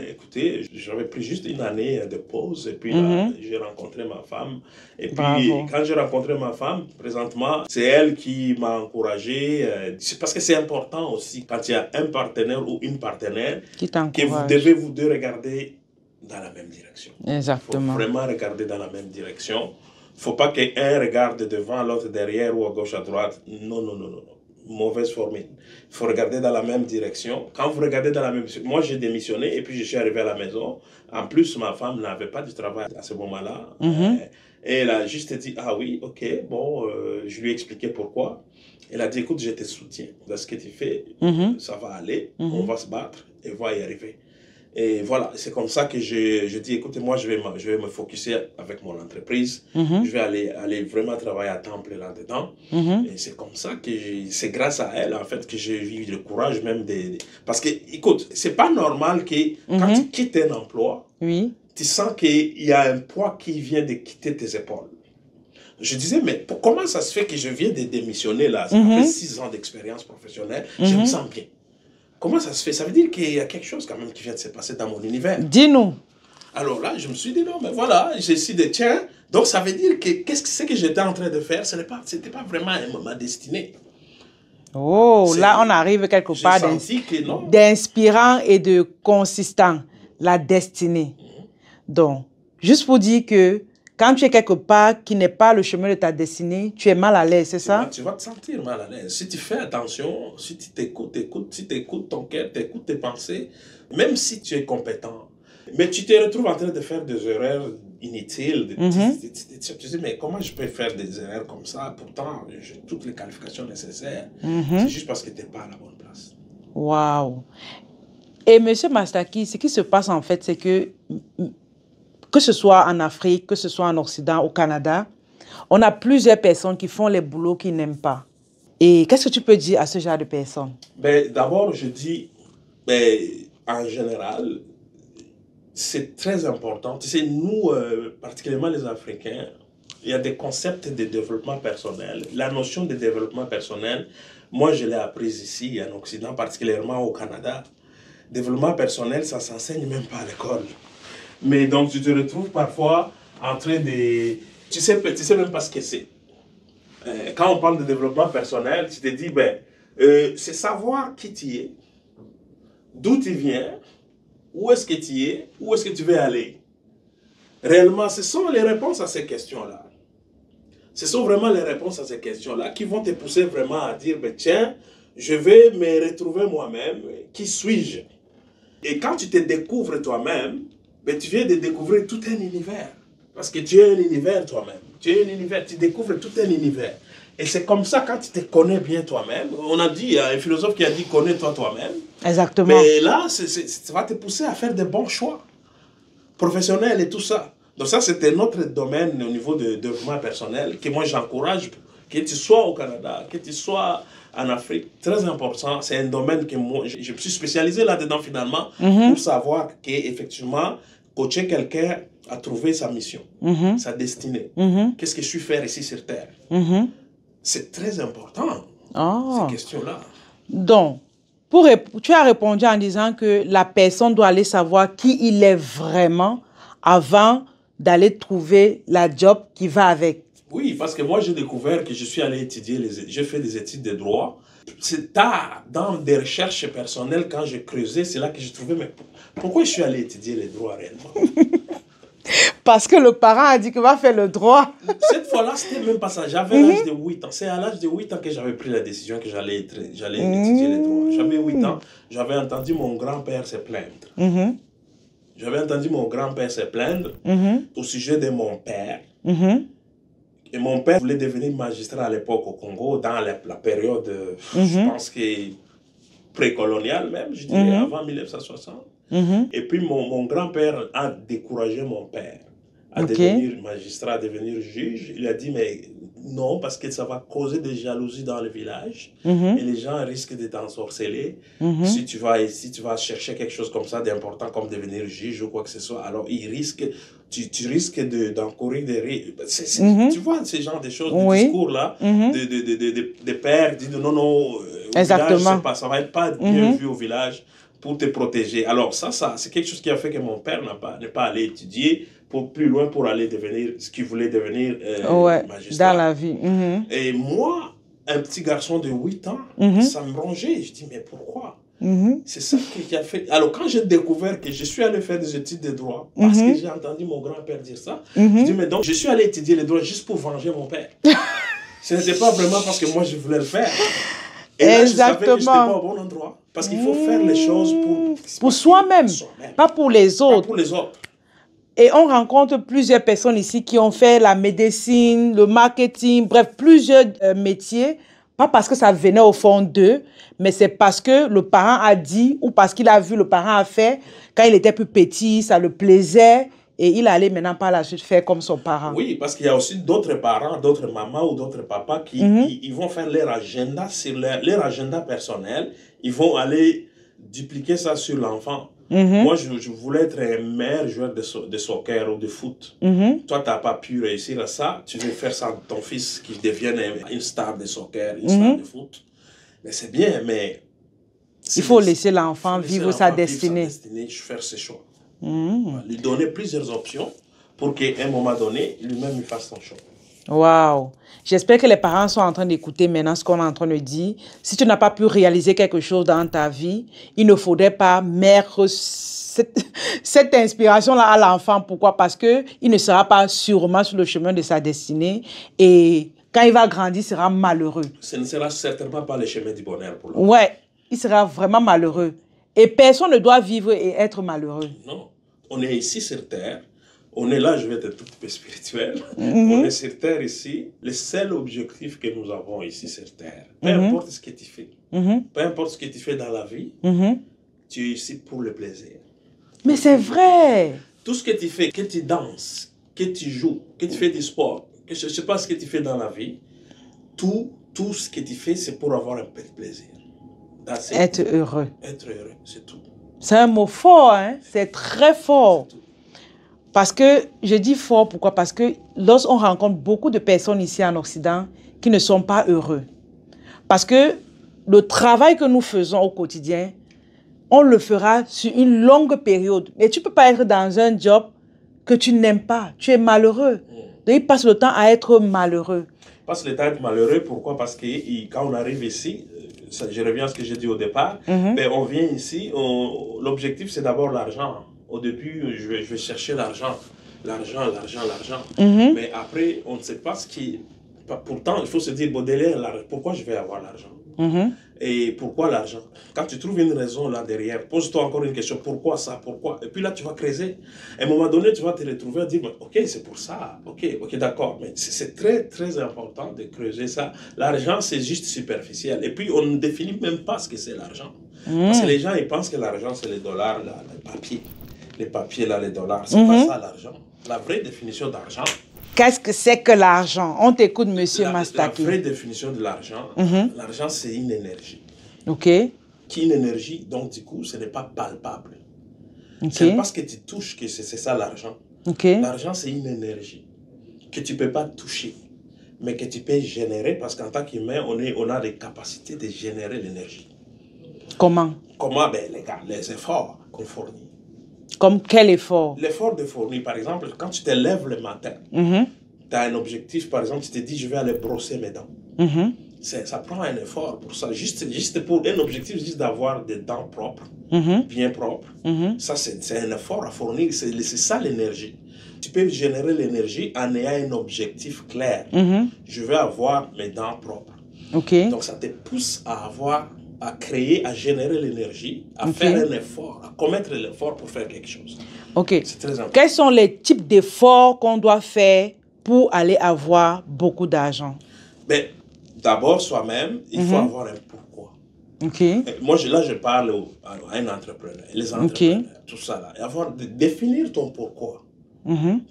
Speaker 1: écoutez, j'avais pris juste une année de pause et puis là, j'ai rencontré ma femme. Et puis, quand j'ai rencontré ma femme, présentement, c'est elle qui m'a encouragé. C'est parce que c'est important aussi, quand il y a un partenaire ou une partenaire, que vous devez vous deux regarder dans la même direction.
Speaker 2: Exactement.
Speaker 1: Il faut vraiment regarder dans la même direction. Il ne faut pas qu'un regarde devant, l'autre derrière ou à gauche, à droite. Non. Mauvaise formule. Il faut regarder dans la même direction. Quand vous regardez dans la même direction, moi j'ai démissionné et puis je suis arrivé à la maison. En plus, ma femme n'avait pas de travail à ce moment-là. Et elle a juste dit, ah oui, ok, bon, je lui ai expliqué pourquoi. Elle a dit, écoute, je te soutiens dans ce que tu fais, ça va aller, on va se battre et on va y arriver. Et voilà, c'est comme ça que je dis, écoutez, moi, je vais me focuser avec mon entreprise. Je vais aller vraiment travailler à temps plein là-dedans. Et c'est comme ça que c'est grâce à elle, en fait, que j'ai eu le courage même Parce que, écoute, c'est pas normal que quand tu quittes un emploi, tu sens qu'il y a un poids qui vient de quitter tes épaules. Je disais, mais comment ça se fait que je viens de démissionner là, après 6 ans d'expérience professionnelle, je me sens bien. Comment ça se fait? Ça veut dire qu'il y a quelque chose quand même qui vient de se passer dans mon univers.
Speaker 2: Dis-nous.
Speaker 1: Alors là, je me suis dit, non, mais voilà, j'ai décidé, tiens, donc ça veut dire que qu'est-ce que c'est que j'étais en train de faire? Ce n'était pas vraiment ma destinée.
Speaker 2: Oh, là, on arrive quelque part d'inspirant et de consistant, la destinée. Donc, juste pour dire que quand tu es quelque part qui n'est pas le chemin de ta destinée, tu es mal à l'aise, c'est ça?
Speaker 1: Tu vas te sentir mal à l'aise. Si tu fais attention, si tu si tu écoutes ton cœur, tu écoutes tes pensées, même si tu es compétent, mais tu te retrouves en train de faire des erreurs inutiles. Tu te dis, mais comment je peux faire des erreurs comme ça? Pourtant, j'ai toutes les qualifications nécessaires. C'est juste parce que tu n'es pas à la bonne place.
Speaker 2: Waouh! Et M. Mastaki, ce qui se passe en fait, c'est que ce soit en Afrique, que ce soit en Occident, au Canada, on a plusieurs personnes qui font les boulots qu'ils n'aiment pas. Et qu'est-ce que tu peux dire à ce genre de personnes?
Speaker 1: D'abord, je dis, en général, c'est très important. Tu sais, nous, particulièrement les Africains, il y a des concepts de développement personnel. La notion de développement personnel, moi, je l'ai apprise ici, en Occident, particulièrement au Canada. Développement personnel, ça ne s'enseigne même pas à l'école. Mais donc, tu te retrouves parfois en train de... Tu sais même pas ce que c'est. Quand on parle de développement personnel, tu te dis, c'est savoir qui tu es, d'où tu viens, où est-ce que tu es, où est-ce que tu veux aller. Réellement, ce sont les réponses à ces questions-là. Ce sont vraiment les réponses à ces questions-là qui vont te pousser vraiment à dire, tiens, je vais me retrouver moi-même, qui suis-je? Et quand tu te découvres toi-même, tu viens de découvrir tout un univers. Parce que tu es un univers toi-même. Tu es un univers, tu découvres tout un univers. Et c'est comme ça, quand tu te connais bien toi-même, on a dit, il y a un philosophe qui a dit, connais-toi toi-même.
Speaker 2: Exactement.
Speaker 1: Mais là, ça va te pousser à faire de bons choix professionnels et tout ça. Donc ça, c'est un autre domaine au niveau de développement personnel que moi, j'encourage, que tu sois au Canada, que tu sois en Afrique, très important. C'est un domaine que moi, je me suis spécialisé là-dedans finalement, pour savoir qu'effectivement, coacher quelqu'un à trouver sa mission, sa destinée. Qu'est-ce que je suis faire ici sur Terre? C'est très important, ces questions-là.
Speaker 2: Donc, tu as répondu en disant que la personne doit aller savoir qui il est vraiment avant d'aller trouver la job qui va avec.
Speaker 1: Oui, parce que moi, j'ai découvert que je suis allé étudier, j'ai fait des études de droit. C'est tard, dans des recherches personnelles, quand j'ai creusé, c'est là que j'ai trouvé, mais pourquoi je suis allé étudier les droits réellement?
Speaker 2: Parce que le parent a dit qu'il va faire le droit.
Speaker 1: Cette fois-là, c'était même pas ça. J'avais l'âge de 8 ans. C'est à l'âge de 8 ans que j'avais pris la décision que j'allais étudier les droits. J'avais 8 ans. J'avais entendu mon grand-père se plaindre. J'avais entendu mon grand-père se plaindre au sujet de mon père. Et mon père voulait devenir magistrat à l'époque au Congo, dans la période, je pense que précoloniale même, je dirais, avant 1960. Et puis mon grand-père a découragé mon père à devenir magistrat, à devenir juge. Il a dit, mais non, parce que ça va causer des jalousies dans le village. Et les gens risquent de t'ensorceler. Si tu vas chercher quelque chose comme ça d'important, comme devenir juge ou quoi que ce soit, alors tu risques d'encourir des risques. Tu vois, ce genre de choses, des discours-là, des pères disent non, non, au
Speaker 2: exactement.
Speaker 1: Village, ça va être pas bien vu au village pour te protéger. Alors ça c'est quelque chose qui a fait que mon père n'est pas allé étudier plus loin pour aller devenir ce qu'il voulait devenir magistrat.
Speaker 2: Dans la vie.
Speaker 1: Et moi, un petit garçon de 8 ans, ça me rongeait. Je dis, mais pourquoi? C'est ça qui a fait. Alors, quand j'ai découvert que je suis allé faire des études de droit, parce que j'ai entendu mon grand-père dire ça, je dis, mais donc, je suis allé étudier les droits juste pour venger mon père. Ce n'était pas vraiment parce que moi, je voulais le faire. Et là, je savais que je n'étais pas au bon endroit. Parce qu'il faut faire les choses
Speaker 2: pour soi-même, pas pour les autres.
Speaker 1: Pas pour les autres.
Speaker 2: Et on rencontre plusieurs personnes ici qui ont fait la médecine, le marketing, bref, plusieurs métiers. Pas parce que ça venait au fond d'eux, mais c'est parce que le parent a dit ou parce qu'il a vu le parent a fait. Quand il était plus petit, ça le plaisait. Et il allait maintenant par la suite faire comme son parent.
Speaker 1: Oui, parce qu'il y a aussi d'autres parents, d'autres mamans ou d'autres papas qui ils vont faire leur agenda, sur leur agenda personnel. Ils vont aller dupliquer ça sur l'enfant. Moi, je voulais être un meilleur joueur de soccer ou de foot. Toi, tu n'as pas pu réussir à ça. Tu veux faire ça à ton fils qui devienne une star de soccer, une star de foot. Mais c'est bien, mais...
Speaker 2: Il faut laisser l'enfant vivre sa destinée.
Speaker 1: Faire ses choix. Lui donner plusieurs options pour qu'à un moment donné, lui-même il fasse son choix.
Speaker 2: Waouh! J'espère que les parents sont en train d'écouter maintenant ce qu'on est en train de dire. Si tu n'as pas pu réaliser quelque chose dans ta vie, il ne faudrait pas mettre cette inspiration-là à l'enfant. Pourquoi? Parce qu'il ne sera pas sûrement sur le chemin de sa destinée. Et quand il va grandir, il sera malheureux.
Speaker 1: Ce ne sera certainement pas le chemin du bonheur pour lui.
Speaker 2: Ouais, il sera vraiment malheureux. Et personne ne doit vivre et être malheureux.
Speaker 1: Non. On est ici sur Terre. On est là, je vais être tout petit peu spirituel. On est sur Terre ici. Le seul objectif que nous avons ici sur Terre, peu importe ce que tu fais, peu importe ce que tu fais dans la vie, tu es ici pour le plaisir.
Speaker 2: Mais c'est vrai.
Speaker 1: Tout ce que tu fais, que tu danses, que tu joues, que tu fais du sport, que je ne sais pas ce que tu fais dans la vie, tout ce que tu fais, c'est pour avoir un peu de plaisir.
Speaker 2: Être heureux.
Speaker 1: Être heureux, c'est tout.
Speaker 2: C'est un mot fort, hein? C'est très fort. Parce que, je dis fort, pourquoi? Parce que lorsqu'on rencontre beaucoup de personnes ici en Occident qui ne sont pas heureux. Parce que le travail que nous faisons au quotidien, on le fera sur une longue période. Mais tu ne peux pas être dans un job que tu n'aimes pas. Tu es malheureux. Donc, il passe le temps à être malheureux.
Speaker 1: Il passe le temps à être malheureux. Pourquoi? Parce que quand on arrive ici, je reviens à ce que j'ai dit au départ, mais on vient ici, l'objectif c'est d'abord l'argent. Au début, je vais chercher l'argent. Mais après, on ne sait pas ce qui... Pourtant, il faut se dire, bon, derrière, pourquoi je vais avoir l'argent? Et pourquoi l'argent? Quand tu trouves une raison là derrière, pose-toi encore une question. Pourquoi ça? Pourquoi? Et puis là, tu vas creuser. À un moment donné, tu vas te retrouver à dire, ok, c'est pour ça. Ok, d'accord. Mais c'est très, très important de creuser ça. L'argent, c'est juste superficiel. Et puis, on ne définit même pas ce que c'est l'argent. Parce que les gens, ils pensent que l'argent, c'est les dollars, là, les papiers. Les papiers, là, les dollars. C'est pas ça, l'argent. La vraie définition d'argent.
Speaker 2: Qu'est-ce que c'est que l'argent? On t'écoute, monsieur Mastaki.
Speaker 1: La vraie définition de l'argent, l'argent, c'est une énergie.
Speaker 2: OK.
Speaker 1: Qui est une énergie, donc du coup, ce n'est pas palpable.
Speaker 2: Okay.
Speaker 1: C'est parce que tu touches que c'est ça l'argent.
Speaker 2: Okay.
Speaker 1: L'argent, c'est une énergie que tu ne peux pas toucher, mais que tu peux générer parce qu'en tant qu'humain, on a des capacités de générer l'énergie.
Speaker 2: Comment?
Speaker 1: Comment? Ben, les efforts qu'on fournit.
Speaker 2: Comme quel effort?
Speaker 1: L'effort de fournir, par exemple, quand tu te lèves le matin, tu as un objectif, par exemple, tu te dis, je vais aller brosser mes dents. Ça prend un effort pour ça. Juste pour un objectif, juste d'avoir des dents propres, bien propres. Ça, c'est un effort à fournir. C'est ça l'énergie. Tu peux générer l'énergie en ayant un objectif clair. Je veux avoir mes dents propres.
Speaker 2: Okay.
Speaker 1: Donc, ça te pousse à créer, à générer l'énergie, à faire un effort, à commettre l'effort pour faire quelque chose.
Speaker 2: Ok.
Speaker 1: C'est très important.
Speaker 2: Quels sont les types d'efforts qu'on doit faire pour aller avoir beaucoup d'argent?
Speaker 1: Ben, d'abord, soi-même, il faut avoir un pourquoi.
Speaker 2: Okay.
Speaker 1: Moi, je parle à un entrepreneur, les entrepreneurs, tout ça là. Définir ton pourquoi.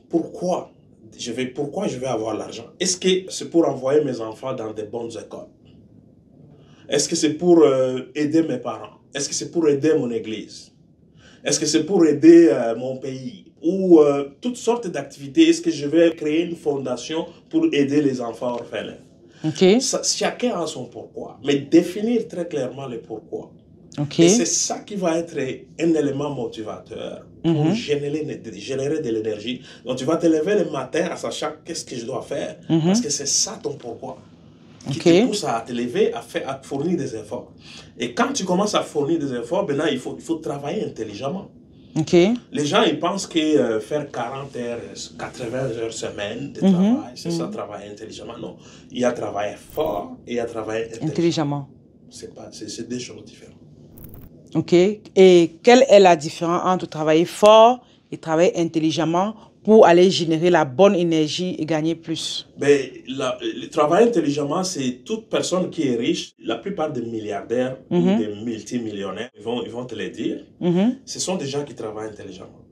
Speaker 1: Pourquoi je vais avoir l'argent? Est-ce que c'est pour envoyer mes enfants dans de bonnes écoles? Est-ce que c'est pour aider mes parents? Est-ce que c'est pour aider mon église? Est-ce que c'est pour aider mon pays? Ou toutes sortes d'activités. Est-ce que je vais créer une fondation pour aider les enfants orphelins?
Speaker 2: Okay.
Speaker 1: Chacun a son pourquoi. Mais définir très clairement le pourquoi.
Speaker 2: Okay.
Speaker 1: Et c'est ça qui va être un élément motivateur pour générer de l'énergie. Donc tu vas te lever le matin en sachant qu'est-ce que je dois faire. Parce que c'est ça ton pourquoi. Qui te pousse à te lever, à fournir des efforts. Et quand tu commences à fournir des efforts, maintenant, il faut travailler intelligemment. Les gens, ils pensent que faire 40 heures, 80 heures semaine de travail, c'est ça, travailler intelligemment. Non, il y a travailler fort et il y a travailler intelligemment. C'est deux choses différentes.
Speaker 2: Ok. Et quelle est la différence entre travailler fort et travailler intelligemment pour aller générer la bonne énergie et gagner plus?
Speaker 1: Ben, le travail intelligemment, c'est toute personne qui est riche. La plupart des milliardaires ou des multimillionnaires, ils vont te le dire. Ce sont des gens qui travaillent intelligemment.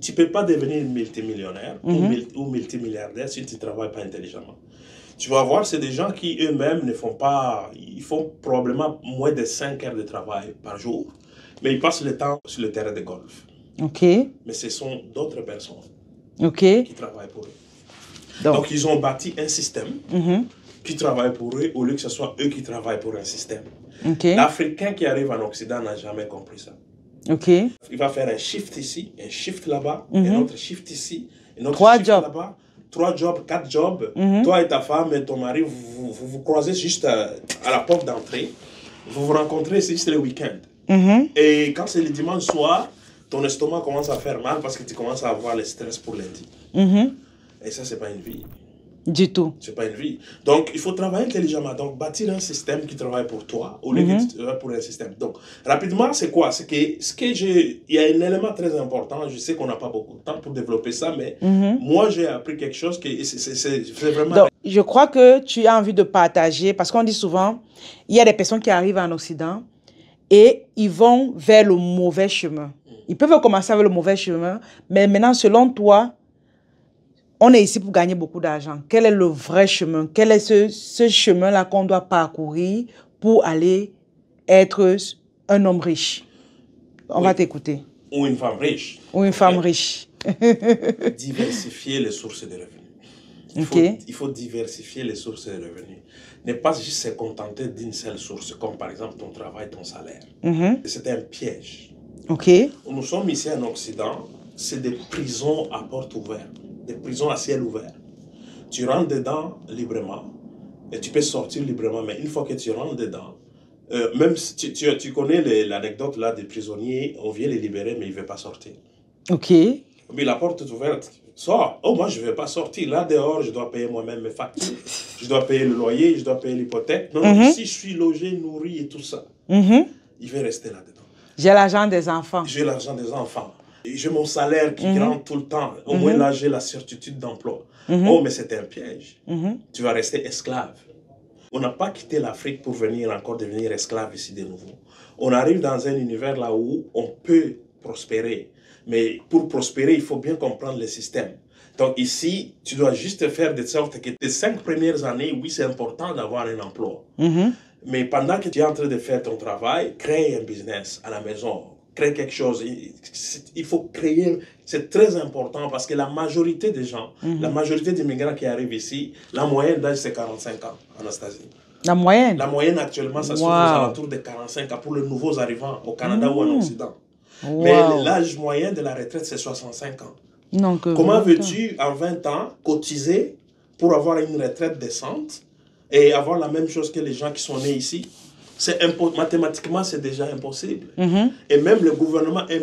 Speaker 1: Tu ne peux pas devenir multimillionnaire ou multimilliardaire si tu ne travailles pas intelligemment. Tu vas voir, c'est des gens qui eux-mêmes ne font pas... Ils font probablement moins de 5 heures de travail par jour, mais ils passent le temps sur le terrain de golf. Mais ce sont d'autres personnes qui travaillent pour eux. Donc, ils ont bâti un système qui travaille pour eux au lieu que ce soit eux qui travaillent pour un système. L'Africain qui arrive en Occident n'a jamais compris ça. Il va faire un shift ici, un shift là-bas, un autre shift ici, un autre shift là-bas. 3 jobs, 4 jobs. Toi et ta femme et ton mari, vous croisez juste à la porte d'entrée. Vous vous rencontrez juste le week-end. Et quand c'est le dimanche soir, ton estomac commence à faire mal parce que tu commences à avoir le stress pour lundi. Et ça, c'est pas une vie.
Speaker 2: Du tout.
Speaker 1: C'est pas une vie. Donc, il faut travailler intelligemment. Donc, bâtir un système qui travaille pour toi au lieu que tu travailles pour un système. Donc, rapidement, c'est quoi? C'est que, il y a un élément très important. Je sais qu'on n'a pas beaucoup de temps pour développer ça, mais moi, j'ai appris quelque chose qui c'est vraiment...
Speaker 2: Donc, je crois que tu as envie de partager, parce qu'on dit souvent, il y a des personnes qui arrivent en Occident et ils vont vers le mauvais chemin. Ils peuvent commencer avec le mauvais chemin, mais maintenant, selon toi, on est ici pour gagner beaucoup d'argent. Quel est le vrai chemin? Quel est ce chemin-là qu'on doit parcourir pour aller être un homme riche? On va t'écouter.
Speaker 1: Ou une femme riche.
Speaker 2: Ou une femme riche.
Speaker 1: Diversifier les sources de revenus. Il faut diversifier les sources de revenus. Ne pas juste se contenter d'une seule source, comme par exemple ton travail, ton salaire. C'est un piège. Nous sommes ici en Occident, c'est des prisons à porte ouverte. Des prisons à ciel ouvert. Tu rentres dedans librement et tu peux sortir librement, mais une fois que tu rentres dedans, même si tu connais l'anecdote là des prisonniers, on vient les libérer, mais ils ne veulent pas sortir. Mais la porte est ouverte, Sors. Oh, moi, je ne vais pas sortir. Là, dehors, je dois payer moi-même mes factures. Je dois payer le loyer, je dois payer l'hypothèque. Non, si je suis logé, nourri et tout ça, il va rester là-dedans.
Speaker 2: J'ai l'argent des enfants.
Speaker 1: J'ai l'argent des enfants. J'ai mon salaire qui grimpe tout le temps. Au moins, là, j'ai la certitude d'emploi. Oh, mais c'est un piège. Tu vas rester esclave. On n'a pas quitté l'Afrique pour venir encore devenir esclave ici de nouveau. On arrive dans un univers là où on peut prospérer. Mais pour prospérer, il faut bien comprendre le système. Donc ici, tu dois juste faire de sorte que tes 5 premières années, oui, c'est important d'avoir un emploi. Mais pendant que tu es en train de faire ton travail, crée un business à la maison. Crée quelque chose. Il faut créer. C'est très important parce que la majorité des gens, la majorité des migrants qui arrivent ici, la moyenne d'âge, c'est 45 ans, Anastasie.
Speaker 2: La moyenne?
Speaker 1: La moyenne actuellement, ça se trouve aux alentours de 45 ans pour les nouveaux arrivants au Canada ou en Occident. Mais l'âge moyen de la retraite, c'est 65 ans. Donc, comment veux-tu, en 20 ans, cotiser pour avoir une retraite décente et avoir la même chose que les gens qui sont nés ici? Mathématiquement, c'est déjà impossible. Et même le gouvernement et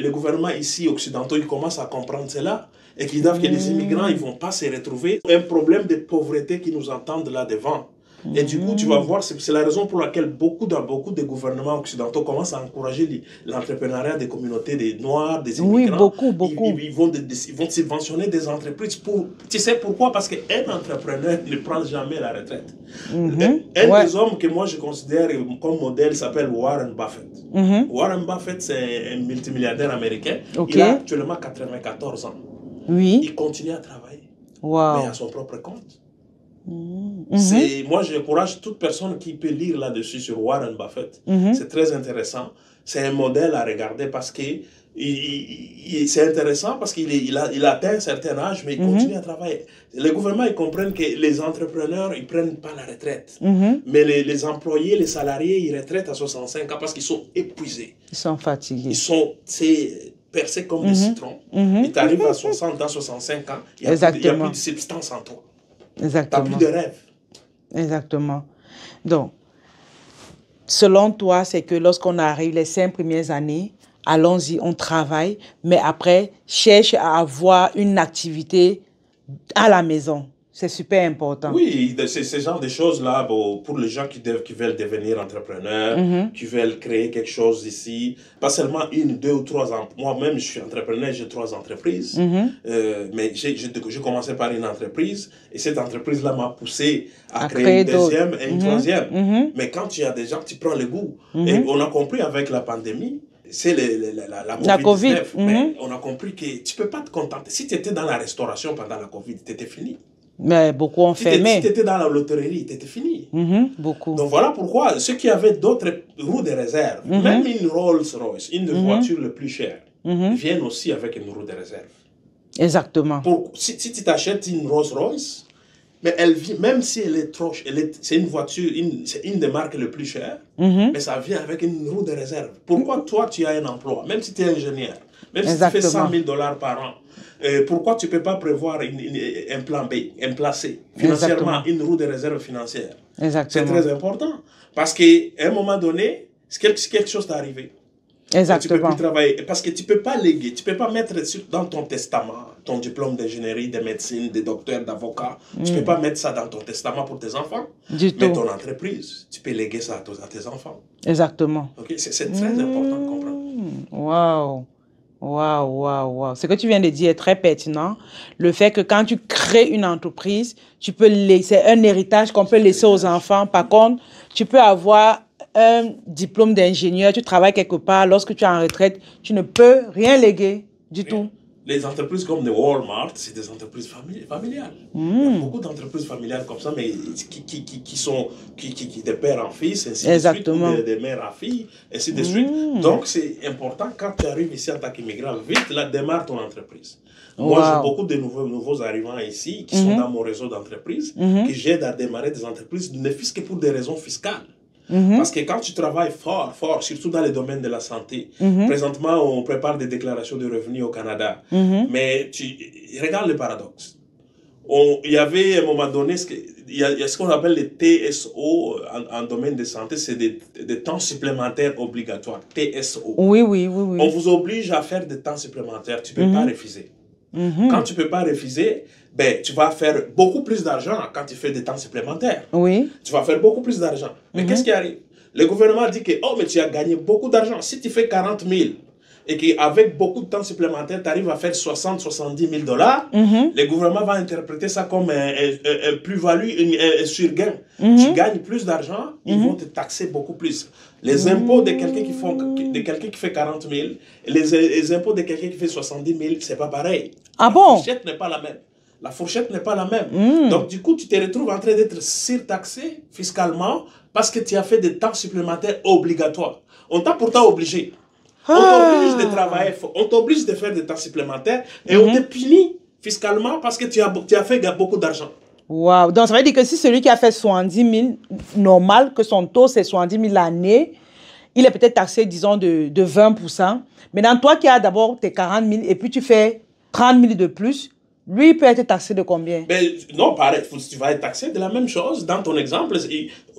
Speaker 1: les gouvernements ici occidentaux, ils commencent à comprendre cela. Et qu'ils savent que les immigrants, ils ne vont pas se retrouver. Un problème de pauvreté qui nous entendent là devant. Et du coup, tu vas voir, c'est la raison pour laquelle beaucoup de gouvernements occidentaux commencent à encourager l'entrepreneuriat des communautés des Noirs, des immigrants.
Speaker 2: Oui, beaucoup.
Speaker 1: Ils vont subventionner des entreprises. Tu sais pourquoi? Parce qu'un entrepreneur ne prend jamais la retraite. Un des hommes que moi je considère comme modèle s'appelle Warren Buffett. Warren Buffett, c'est un multimilliardaire américain. Il a actuellement 94 ans. Il continue à travailler, mais à son propre compte. Moi, j'encourage toute personne qui peut lire là-dessus sur Warren Buffett. C'est très intéressant. C'est un modèle à regarder parce que c'est intéressant parce qu'il a atteint un certain âge, mais il continue à travailler. Les gouvernements, ils comprennent que les entrepreneurs, ils ne prennent pas la retraite. Mais les employés, les salariés, ils retraitent à 65 ans parce qu'ils sont épuisés. Ils
Speaker 2: sont fatigués.
Speaker 1: Ils sont percés comme des citrons. Et tu arrives à 60 ans, 65 ans, il n'y a plus de substance en toi.
Speaker 2: Exactement.
Speaker 1: Tu n'as plus de rêve.
Speaker 2: Exactement. Donc, selon toi, c'est que lorsqu'on arrive les 5 premières années, allons-y, on travaille, mais après, cherche à avoir une activité à la maison. C'est super important.
Speaker 1: Oui, c'est ce genre de choses-là, pour les gens qui veulent devenir entrepreneurs, qui veulent créer quelque chose ici. Pas seulement 1, 2 ou 3 ans. Moi-même, je suis entrepreneur, j'ai 3 entreprises. Mais j'ai commencé par une entreprise et cette entreprise-là m'a poussé à créer une deuxième et une troisième. Mais quand tu as des gens, tu prends le goût. Et on a compris avec la pandémie, c'est la COVID-19. Mais on a compris que tu ne peux pas te contenter. Si tu étais dans la restauration pendant la COVID, tu étais fini.
Speaker 2: Mais beaucoup ont fermé.
Speaker 1: Si tu étais dans la loterie, tu étais fini.
Speaker 2: Beaucoup.
Speaker 1: Donc voilà pourquoi ceux qui avaient d'autres roues de réserve, même une Rolls-Royce, une des voitures les plus chères, viennent aussi avec une roue de réserve.
Speaker 2: Exactement.
Speaker 1: Si tu t'achètes une Rolls-Royce, mais même si elle est trop chère, c'est une voiture, c'est une des marques les plus chères, mais ça vient avec une roue de réserve. Pourquoi toi tu as un emploi, même si tu es ingénieur, même si tu fais $100 000 par an, pourquoi tu ne peux pas prévoir un plan B, un plan C, financièrement, une roue de réserve financière? C'est très important. Parce qu'à un moment donné, quelque chose t'est arrivé.
Speaker 2: Exactement.
Speaker 1: Tu ne peux plus travailler. Parce que tu ne peux pas léguer, tu ne peux pas mettre dans ton testament ton diplôme d'ingénierie, de médecine, de docteur, d'avocat. Tu ne peux pas mettre ça dans ton testament pour tes enfants. Mais ton entreprise, tu peux léguer ça à tes enfants.
Speaker 2: Exactement.
Speaker 1: Okay? C'est très important de comprendre.
Speaker 2: Waouh! Waouh. Ce que tu viens de dire est très pertinent. Le fait que quand tu crées une entreprise, c'est un héritage qu'on peut laisser aux enfants. Par contre, tu peux avoir un diplôme d'ingénieur, tu travailles quelque part, lorsque tu es en retraite, tu ne peux rien léguer du tout.
Speaker 1: Les entreprises comme les Walmart, c'est des entreprises familiales. Il y a beaucoup d'entreprises familiales comme ça, mais qui sont de père en fils, ainsi de suite, ou de mère en fille, ainsi de suite. Donc, c'est important, quand tu arrives ici en tant qu'immigrant, vite, là, démarre ton entreprise. Moi, j'ai beaucoup de nouveaux arrivants ici qui sont dans mon réseau d'entreprises, que j'aide à démarrer des entreprises, ne fût-ce que pour des raisons fiscales. Parce que quand tu travailles fort, surtout dans le domaine de la santé, présentement, on prépare des déclarations de revenus au Canada. Mais regarde le paradoxe. Il y avait à un moment donné, il y a ce qu'on appelle les TSO en domaine de santé, c'est des temps supplémentaires obligatoires, TSO.
Speaker 2: Oui.
Speaker 1: On vous oblige à faire des temps supplémentaires, tu ne peux pas refuser. Quand tu ne peux pas refuser, ben, tu vas faire beaucoup plus d'argent quand tu fais des temps supplémentaires.
Speaker 2: Oui.
Speaker 1: Tu vas faire beaucoup plus d'argent. Mais qu'est-ce qui arrive? Le gouvernement dit que, oh, mais tu as gagné beaucoup d'argent. Si tu fais 40 000 et qu'avec beaucoup de temps supplémentaire, tu arrives à faire 70 000 dollars, le gouvernement va interpréter ça comme un plus-value, un surgain. Tu gagnes plus d'argent, ils vont te taxer beaucoup plus. Les impôts de quelqu'un qui fait 40 000 et les impôts de quelqu'un qui fait 70 000, c'est pas pareil.
Speaker 2: Ah
Speaker 1: La
Speaker 2: bon?
Speaker 1: fourchette n'est pas la même. La fourchette n'est pas la même. Donc, du coup, tu te retrouves en train d'être surtaxé fiscalement parce que tu as fait des temps supplémentaires obligatoires. On t'a pourtant obligé. On t'oblige de travailler, on t'oblige de faire des temps supplémentaires et on te punit fiscalement parce que tu as fait beaucoup d'argent.
Speaker 2: Wow. Donc, ça veut dire que si celui qui a fait 70 000, normal, que son taux c'est 70 000 l'année, il est peut-être taxé, disons, de 20%. Maintenant, toi qui as d'abord tes 40 000 et puis tu fais 30 000 de plus, lui, il peut être taxé de combien?
Speaker 1: Mais non, pareil, tu vas être taxé de la même chose. Dans ton exemple,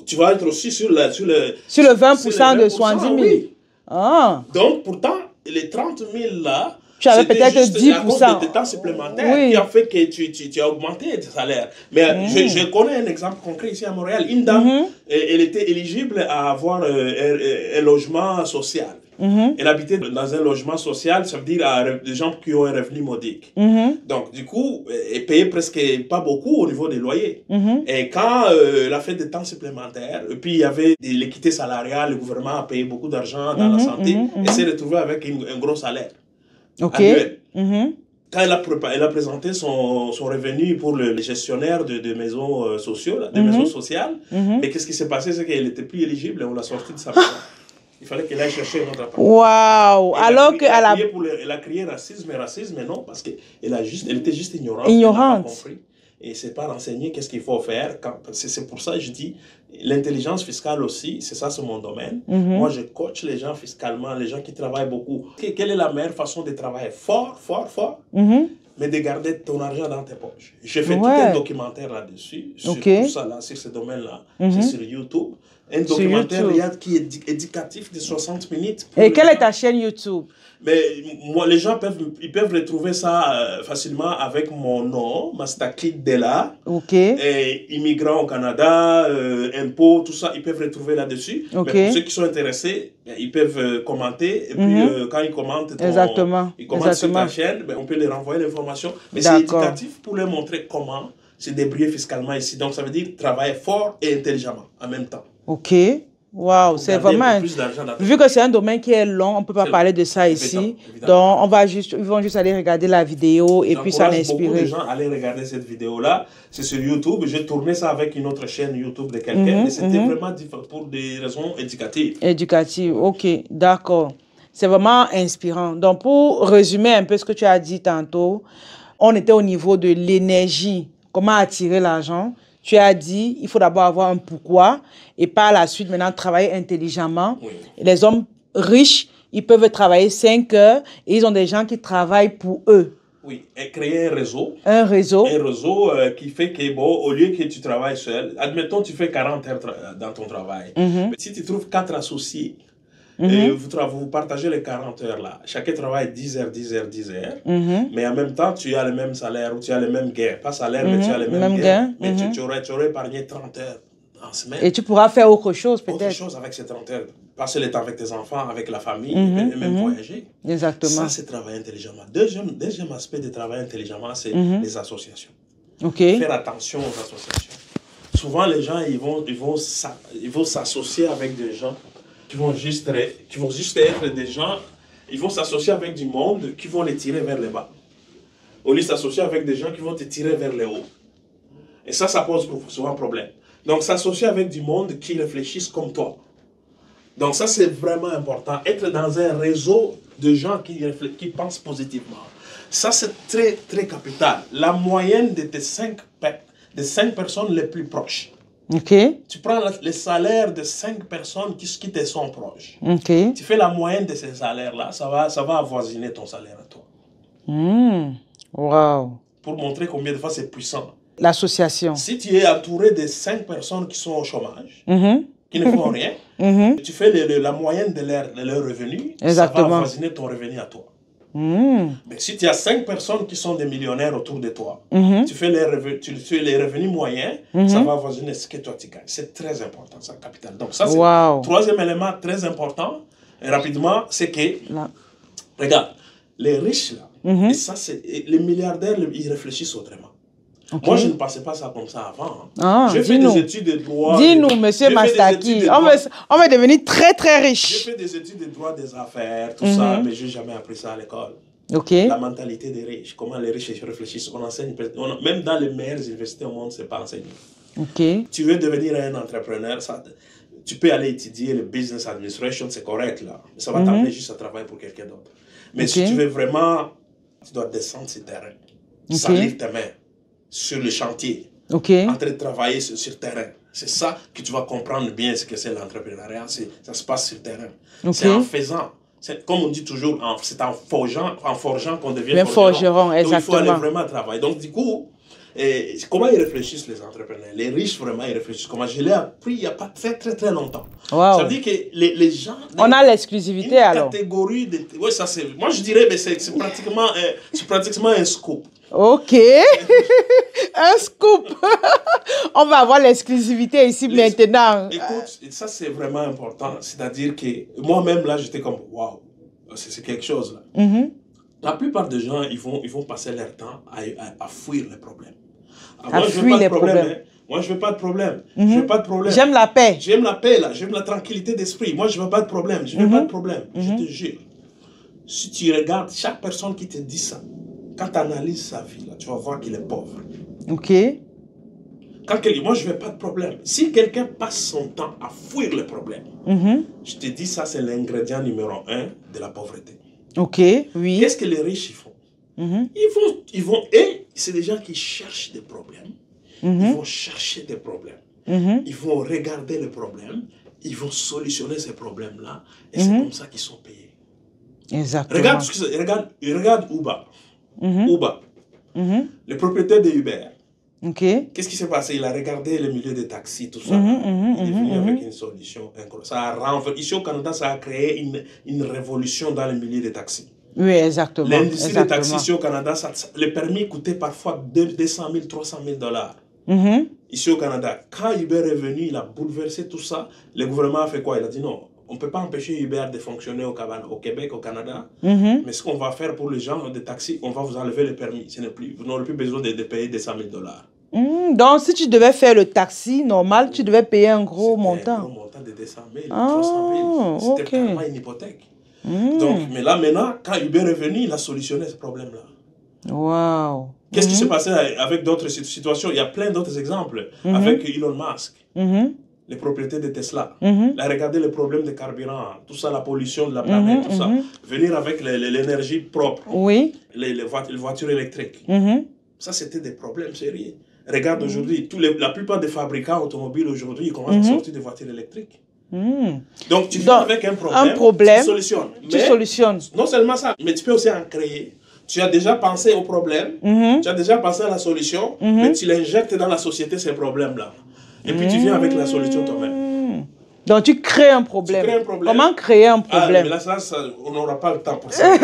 Speaker 1: tu vas être aussi sur le
Speaker 2: 20% de 70 000.
Speaker 1: Oui.
Speaker 2: Ah.
Speaker 1: Donc, pourtant, les 30 000 là,
Speaker 2: tu avais peut-être 10%.
Speaker 1: À cause de tes temps supplémentaires qui a fait que tu as augmenté tes salaires. Mais je connais un exemple concret ici à Montréal. Une dame, elle était éligible à avoir un logement social. Elle habitait dans un logement social, ça veut dire des gens qui ont un revenu modique. Donc, du coup, elle payait presque pas beaucoup au niveau des loyers. Et quand elle a fait des temps supplémentaires, et puis il y avait de l'équité salariale, le gouvernement a payé beaucoup d'argent dans la santé, elle s'est retrouvée avec un gros salaire. Annuel. Quand elle a présenté son revenu pour le gestionnaire de maisons sociales, maisons sociales, mais qu'est-ce qui s'est passé? C'est qu'elle n'était plus éligible et on l'a sortie de sa maison. Il fallait qu'elle aille chercher un autre appartement.
Speaker 2: Waouh! Alors qu'elle a...
Speaker 1: Elle a crié racisme, mais non, parce qu'elle était juste ignorante.
Speaker 2: Ignorante.
Speaker 1: Elle n'a pas compris. Et c'est pas renseigné qu'est-ce qu'il faut faire. C'est pour ça que je dis, l'intelligence fiscale aussi, c'est ça, c'est mon domaine. Moi, je coach les gens fiscalement, les gens qui travaillent beaucoup. Quelle est la meilleure façon de travailler fort, mais de garder ton argent dans tes poches? J'ai fait tout un documentaire là-dessus, sur tout ça, là, sur ce domaine-là. C'est sur YouTube. Un documentaire qui est éducatif de 60 minutes.
Speaker 2: Et quelle est ta chaîne YouTube?
Speaker 1: Mais moi, les gens peuvent retrouver ça facilement avec mon nom, Mastaklit Della. Et immigrants au Canada, impôts, tout ça, ils peuvent retrouver là-dessus. Mais pour ceux qui sont intéressés, ils peuvent commenter. Et puis, quand ils commentent, sur ta chaîne, on peut les renvoyer l'information. Mais c'est éducatif pour leur montrer comment se débrouiller fiscalement ici. Donc, ça veut dire travailler fort et intelligemment en même temps.
Speaker 2: Ok. Waouh, c'est vraiment... Vu que c'est un domaine qui est long, on ne peut pas parler de ça ici. Donc, ils vont juste aller regarder la vidéo et puis ça l'inspirer.
Speaker 1: Beaucoup de gens aller regarder cette vidéo-là. C'est sur YouTube. J'ai tourné ça avec une autre chaîne YouTube de quelqu'un. Mais c'était vraiment pour des raisons éducatives.
Speaker 2: Éducatives, ok, d'accord. C'est vraiment inspirant. Donc, pour résumer un peu ce que tu as dit tantôt, on était au niveau de l'énergie. Comment attirer l'argent? Tu as dit, il faut d'abord avoir un pourquoi et par la suite, maintenant, travailler intelligemment. Les hommes riches, ils peuvent travailler 5 heures et ils ont des gens qui travaillent pour eux.
Speaker 1: Oui, et créer un réseau.
Speaker 2: Un réseau.
Speaker 1: Un réseau qui fait que, bon, au lieu que tu travailles seul, admettons, tu fais 40 heures dans ton travail. Mais si tu trouves 4 associés, et vous partagez les 40 heures là. Chacun travaille 10 heures. Mais en même temps, tu as le même salaire ou tu as le même gain. Pas salaire, mais tu as le même gain. Mais tu aurais épargné 30 heures en semaine.
Speaker 2: Et tu pourras faire autre chose peut-être.
Speaker 1: Autre chose avec ces 30 heures. Passer le temps avec tes enfants, avec la famille, et même voyager.
Speaker 2: Exactement.
Speaker 1: Ça, c'est travailler intelligemment. Deuxième aspect de travail intelligemment, c'est les associations. Faire attention aux associations. Souvent, les gens, ils vont s'associer avec des gens qui vont juste être des gens, ils vont s'associer avec du monde qui vont les tirer vers le bas. Au lieu de s'associer avec des gens qui vont te tirer vers le haut. Et ça pose souvent problème. Donc, s'associer avec du monde qui réfléchissent comme toi. Donc, ça, c'est vraiment important. Être dans un réseau de gens qui pensent positivement. Ça, c'est très, très capital. La moyenne de tes 5 personnes les plus proches. Tu prends le salaire de 5 personnes qui te sont proches. Tu fais la moyenne de ces salaires-là, ça va avoisiner ton salaire à toi.
Speaker 2: Wow.
Speaker 1: Pour montrer combien de fois c'est puissant.
Speaker 2: L'association.
Speaker 1: Si tu es entouré de 5 personnes qui sont au chômage, qui ne font rien, tu fais la moyenne de leur revenu, ça va avoisiner ton revenu à toi. Mais si tu as 5 personnes qui sont des millionnaires autour de toi, tu fais les revenus moyens, ça va avoisiner ce que toi tu gagnes. C'est très important, ça, capital. Donc ça, c'est le troisième élément très important, et rapidement, c'est que, regarde, les riches là, et ça, les milliardaires, ils réfléchissent autrement. Okay. Moi, je ne pensais pas ça comme ça avant. J'ai fait des études de droit.
Speaker 2: Dis-nous, monsieur Mastaki, on va devenir très, très riche.
Speaker 1: J'ai fait des études de droit des affaires, tout ça, mais je n'ai jamais appris ça à l'école. La mentalité des riches, comment les riches réfléchissent. On enseigne, même dans les meilleures universités au monde, ce n'est pas enseigné. Tu veux devenir un entrepreneur, ça, tu peux aller étudier le business administration, c'est correct là. Mais ça va t'amener juste à travailler pour quelqu'un d'autre. Mais si tu veux vraiment, tu dois descendre sur le terrain, salir tes mains sur le chantier, en train de travailler sur le terrain. C'est ça que tu vas comprendre bien ce que c'est l'entrepreneuriat. Ça se passe sur le terrain. C'est en faisant. Comme on dit toujours, c'est en forgeant qu'on devient forgeron.
Speaker 2: Exactement.
Speaker 1: Donc, il faut aller vraiment travailler. Donc, du coup, comment ils réfléchissent les entrepreneurs? Les riches, vraiment, ils réfléchissent. Comment je l'ai appris il n'y a pas très, très, très longtemps. Ça veut dire que les gens...
Speaker 2: On a l'exclusivité, alors.
Speaker 1: Catégorie de... Oui, ça c'est... Moi, je dirais, mais c'est pratiquement un scoop.
Speaker 2: Ok. Un scoop. On va avoir l'exclusivité ici maintenant.
Speaker 1: Écoute, ça c'est vraiment important. C'est-à-dire que moi-même, là, j'étais comme, waouh, c'est quelque chose là. La plupart des gens, ils vont passer leur temps à fuir les problèmes. Moi, je veux pas de problème. Moi, je veux pas de problème. Je veux pas de problème.
Speaker 2: J'aime la paix.
Speaker 1: J'aime la paix, là. J'aime la tranquillité d'esprit. Moi, je veux pas de problème. Je veux pas de problème. Je te jure. Si tu regardes chaque personne qui te dit ça, quand tu analyses sa vie, là, tu vas voir qu'il est pauvre.
Speaker 2: Ok.
Speaker 1: Moi, je veux pas de problème. Si quelqu'un passe son temps à fuir les problèmes, je te dis, ça, c'est l'ingrédient numéro 1 de la pauvreté.
Speaker 2: Ok, oui.
Speaker 1: Qu'est-ce que les riches font? Ils vont, et c'est des gens qui cherchent des problèmes. Ils vont chercher des problèmes. Ils vont regarder les problèmes. Ils vont solutionner ces problèmes-là. Et c'est comme ça qu'ils sont payés.
Speaker 2: Exactement.
Speaker 1: Regarde Uber. Uber. Le propriétaire de Uber. Qu'est-ce qui s'est passé? Il a regardé le milieu des taxis, tout ça. Il est venu avec une solution incroyable. Ici au Canada, ça a créé une révolution dans le milieu des taxis.
Speaker 2: Oui, exactement.
Speaker 1: L'industrie des taxis ici au Canada, le permis coûtait parfois 200 000, 300 000 dollars. Ici au Canada, quand Uber est venu, il a bouleversé tout ça. Le gouvernement a fait quoi? Il a dit non, on ne peut pas empêcher Uber de fonctionner au Québec, au Canada. Mais ce qu'on va faire pour les gens des taxis, on va vous enlever le permis. Vous n'aurez plus besoin de payer 200 000 dollars.
Speaker 2: Donc, si tu devais faire le taxi normal, tu devais payer un gros montant.
Speaker 1: Un gros montant de 200 000, 300 000. C'était carrément une hypothèque. Donc, mais là, maintenant, quand Uber est venu, il a solutionné ce problème-là.
Speaker 2: Wow.
Speaker 1: Qu'est-ce qui s'est passé avec d'autres situations? Il y a plein d'autres exemples. Avec Elon Musk, les propriétaires de Tesla. Il a regardé les problèmes de carburant, tout ça, la pollution de la planète, tout ça. Venir avec l'énergie propre, les voitures électriques. Ça, c'était des problèmes sérieux. Regarde aujourd'hui, la plupart des fabricants automobiles aujourd'hui, ils commencent à sortir des voitures électriques. Donc, tu viens avec un problème, tu solutionnes. Non seulement ça, mais tu peux aussi en créer. Tu as déjà pensé au problème, tu as déjà pensé à la solution, mais tu l'injectes dans la société, ces problèmes-là. Et puis tu viens avec la solution toi-même.
Speaker 2: Donc tu crées un problème.
Speaker 1: Tu crées un problème.
Speaker 2: Comment créer un problème?
Speaker 1: Mais là, on n'aura pas le temps pour ça.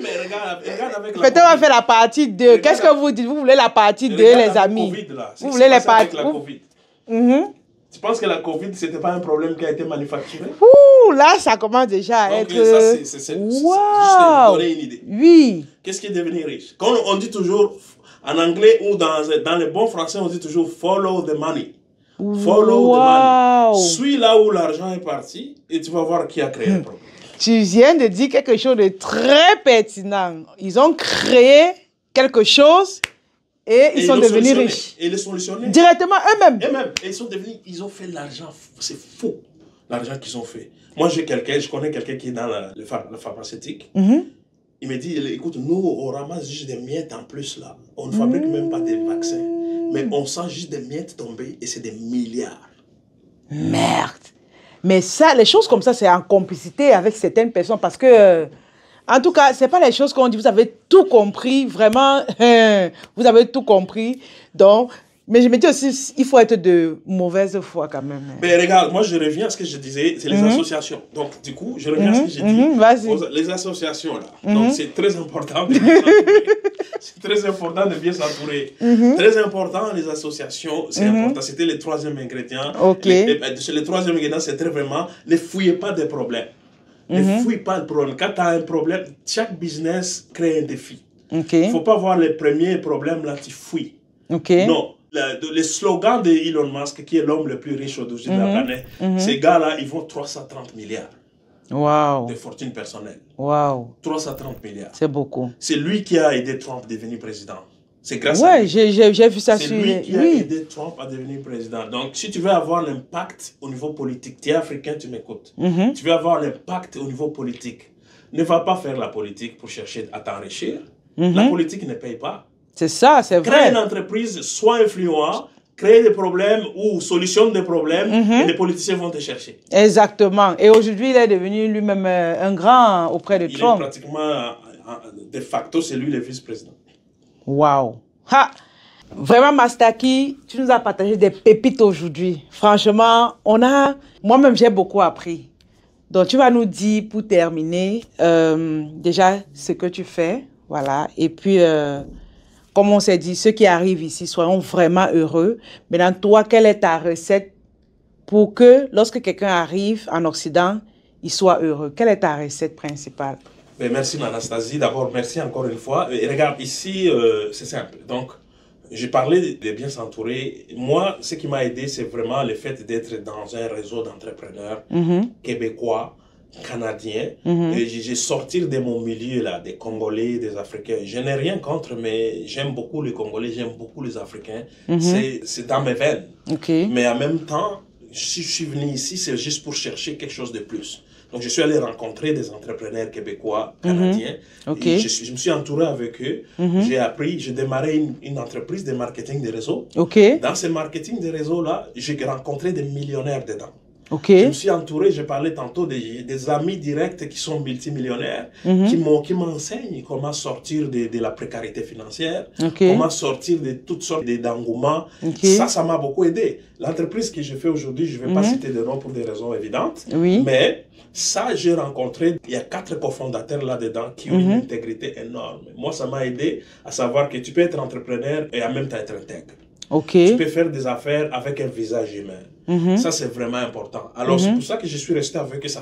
Speaker 1: Mais regarde avec la
Speaker 2: peut-être on va faire la partie 2. Qu'est-ce que vous dites? Vous voulez la partie 2, les amis?
Speaker 1: Vous voulez la partie 2? Tu penses que la Covid, ce n'était pas un problème qui a été manufacturé?
Speaker 2: Ouh, là, ça commence déjà à être...
Speaker 1: Ça, c'est juste pour donner une idée.
Speaker 2: Oui.
Speaker 1: Qu'est-ce qui est devenu riche? Quand on dit toujours, en anglais ou dans le bon français, on dit toujours « follow the money ». Follow the money. Suis là où l'argent est parti et tu vas voir qui a créé le problème.
Speaker 2: Tu viens de dire quelque chose de très pertinent. Ils ont créé quelque chose et ils sont devenus riches.
Speaker 1: Et les solutionner.
Speaker 2: Directement eux-mêmes.
Speaker 1: Et ils ont fait l'argent. C'est faux, l'argent qu'ils ont fait. Moi, je connais quelqu'un qui est dans le pharmaceutique. Il me dit, écoute, nous, on ramasse juste des miettes en plus là. On ne fabrique même pas des vaccins. Mais on sent juste des miettes tomber et c'est des milliards.
Speaker 2: Merde. Mais ça, les choses comme ça, c'est en complicité avec certaines personnes parce que, en tout cas, ce n'est pas les choses qu'on dit, vous avez tout compris, vraiment, vous avez tout compris. Donc, Mais je me dis aussi, il faut être de mauvaise foi quand même.
Speaker 1: Mais regarde, moi je reviens à ce que je disais, c'est les associations. Donc du coup, je reviens à ce que j'ai dit.
Speaker 2: Vas-y.
Speaker 1: Les associations là. Donc c'est très important de bien s'entourer. C'est très important de bien s'entourer. Très important, les associations, c'est important. C'était le troisième ingrédient.
Speaker 2: Ok.
Speaker 1: Le troisième ingrédient, c'était vraiment, ne fouillez pas des problèmes. Ne fouille pas de problème. Quand tu as un problème, chaque business crée un défi. Il ne faut pas voir les premiers problèmes là, tu fouilles. Non. Le slogan de Elon Musk, qui est l'homme le plus riche aujourd'hui de la planète, ces gars-là, ils vont 330 milliards de fortune personnelle. 330 milliards.
Speaker 2: C'est beaucoup.
Speaker 1: C'est lui qui a aidé Trump à devenir président. C'est grâce
Speaker 2: à lui. J'ai vu ça sur...
Speaker 1: C'est lui qui a aidé Trump à devenir président. Donc, si tu veux avoir l'impact au niveau politique, tu es africain, tu m'écoutes. Tu veux avoir l'impact au niveau politique. Ne va pas faire la politique pour chercher à t'enrichir. La politique ne paye pas.
Speaker 2: C'est ça, c'est vrai.
Speaker 1: Crée une entreprise, sois influent, crée des problèmes ou solutionne des problèmes et les politiciens vont te chercher.
Speaker 2: Exactement. Et aujourd'hui, il est devenu lui-même un grand auprès de Trump.
Speaker 1: Il est pratiquement, de facto, c'est lui le vice-président.
Speaker 2: Waouh. Vraiment, Mastaki, tu nous as partagé des pépites aujourd'hui. Franchement, moi-même, j'ai beaucoup appris. Donc, tu vas nous dire, pour terminer, déjà, ce que tu fais. Voilà. Et puis... comme on s'est dit, ceux qui arrivent ici, soyons vraiment heureux. Maintenant, toi, quelle est ta recette pour que, lorsque quelqu'un arrive en Occident, il soit heureux? Quelle est ta recette principale?
Speaker 1: Merci, Anastasie. D'abord, merci encore une fois. Et regarde, ici, c'est simple. Donc, j'ai parlé de bien s'entourer. Moi, ce qui m'a aidé, c'est vraiment le fait d'être dans un réseau d'entrepreneurs québécois, canadien. J'ai sorti de mon milieu là, des Congolais, des Africains. Je n'ai rien contre, mais j'aime beaucoup les Congolais, j'aime beaucoup les Africains. C'est dans mes veines. Mais en même temps, si je suis venu ici, c'est juste pour chercher quelque chose de plus. Donc, je suis allé rencontrer des entrepreneurs québécois, canadiens. Je me suis entouré avec eux. J'ai démarré une entreprise de marketing de réseau. Dans ce marketing de réseau-là, j'ai rencontré des millionnaires dedans. Je me suis entouré, je parlais tantôt des amis directs qui sont multimillionnaires, qui m'enseignent comment sortir de la précarité financière, comment sortir de toutes sortes d'engouements. Ça m'a beaucoup aidé. L'entreprise que je fais aujourd'hui, je ne vais pas citer de nom pour des raisons évidentes, mais ça, j'ai rencontré, il y a 4 cofondateurs là-dedans qui ont une intégrité énorme. Moi, ça m'a aidé à savoir que tu peux être entrepreneur et en même temps être intègre. Tu peux faire des affaires avec un visage humain. Ça, c'est vraiment important. Alors, c'est pour ça que je suis resté avec eux. Ça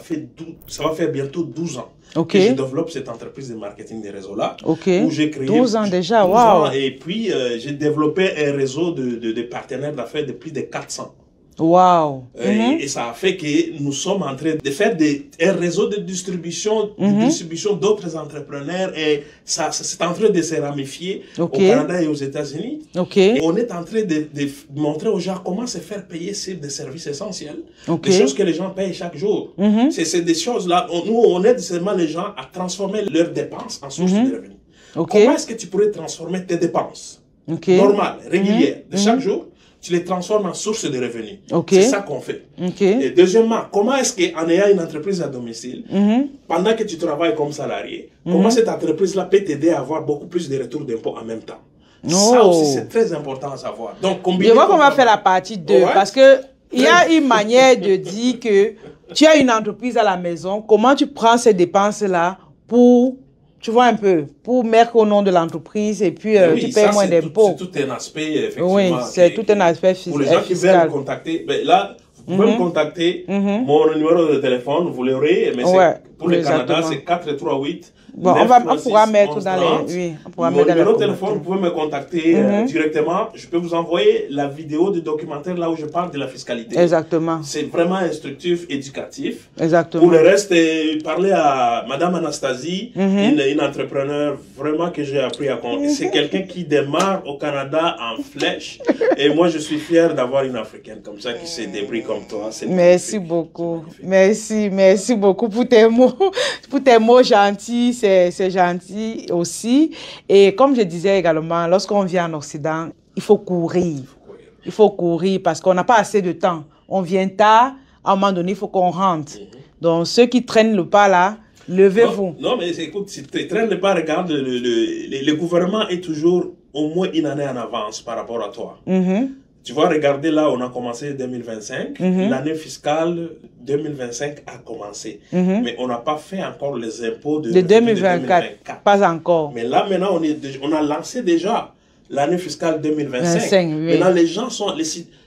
Speaker 1: va faire bientôt 12 ans que je développe cette entreprise de marketing des réseaux-là. Où j'ai créé
Speaker 2: 12 ans déjà, waouh!
Speaker 1: Et puis, j'ai développé un réseau de partenaires d'affaires de plus de 400.
Speaker 2: Waouh!
Speaker 1: Et ça a fait que nous sommes en train de faire un réseau de distribution d'autres entrepreneurs et c'est en train de se ramifier au Canada et aux États-Unis. Et on est en train de montrer aux gens comment se faire payer sur des services essentiels, des choses que les gens payent chaque jour. C'est des choses là, nous on aide seulement les gens à transformer leurs dépenses en source de revenus. Comment est-ce que tu pourrais transformer tes dépenses normales, régulières, de chaque jour? Tu les transformes en source de revenus. C'est ça qu'on fait. Et deuxièmement, comment est-ce qu'en ayant une entreprise à domicile, pendant que tu travailles comme salarié, comment cette entreprise-là peut t'aider à avoir beaucoup plus de retours d'impôts en même temps? Ça aussi, c'est très important à savoir. Donc,
Speaker 2: je vois qu'on va faire la partie 2 parce que il y a une manière de dire que tu as une entreprise à la maison. Comment tu prends ces dépenses-là pour... Tu vois un peu, pour mettre au nom de l'entreprise et puis tu payes moins d'impôts.
Speaker 1: C'est tout un aspect, effectivement.
Speaker 2: Oui, c'est tout un aspect fiscal.
Speaker 1: Pour les gens qui veulent me contacter, là, vous pouvez me contacter. Mon numéro de téléphone, vous l'aurez, mais pour le Canada, c'est 438.
Speaker 2: Bon, on pourra mettre dans les... Oui, on pourra
Speaker 1: mon numéro de téléphone, vous pouvez me contacter directement. Je peux vous envoyer la vidéo du documentaire là où je parle de la fiscalité.
Speaker 2: Exactement.
Speaker 1: C'est vraiment instructif, éducatif.
Speaker 2: Exactement.
Speaker 1: Pour le reste, parler à Madame Anastasie, une entrepreneur vraiment que j'ai appris à connaître. C'est quelqu'un qui démarre au Canada en flèche. Et moi, je suis fier d'avoir une Africaine comme ça qui se débrouille comme toi.
Speaker 2: Merci beaucoup. Merci beaucoup pour tes mots gentils. C'est gentil aussi. Et comme je disais également, lorsqu'on vient en Occident, il faut courir. Il faut courir parce qu'on n'a pas assez de temps. On vient tard, à un moment donné, il faut qu'on rentre. Donc, ceux qui traînent le pas là, levez-vous.
Speaker 1: Non, mais écoute, si tu traînes le pas, regarde, le gouvernement est toujours au moins une année en avance par rapport à toi. Tu vois, regardez là, on a commencé 2025. L'année fiscale 2025 a commencé. Mais on n'a pas fait encore les impôts de 2024.
Speaker 2: Pas encore.
Speaker 1: Mais là, maintenant, on a lancé déjà l'année fiscale 2025. Maintenant, les gens sont,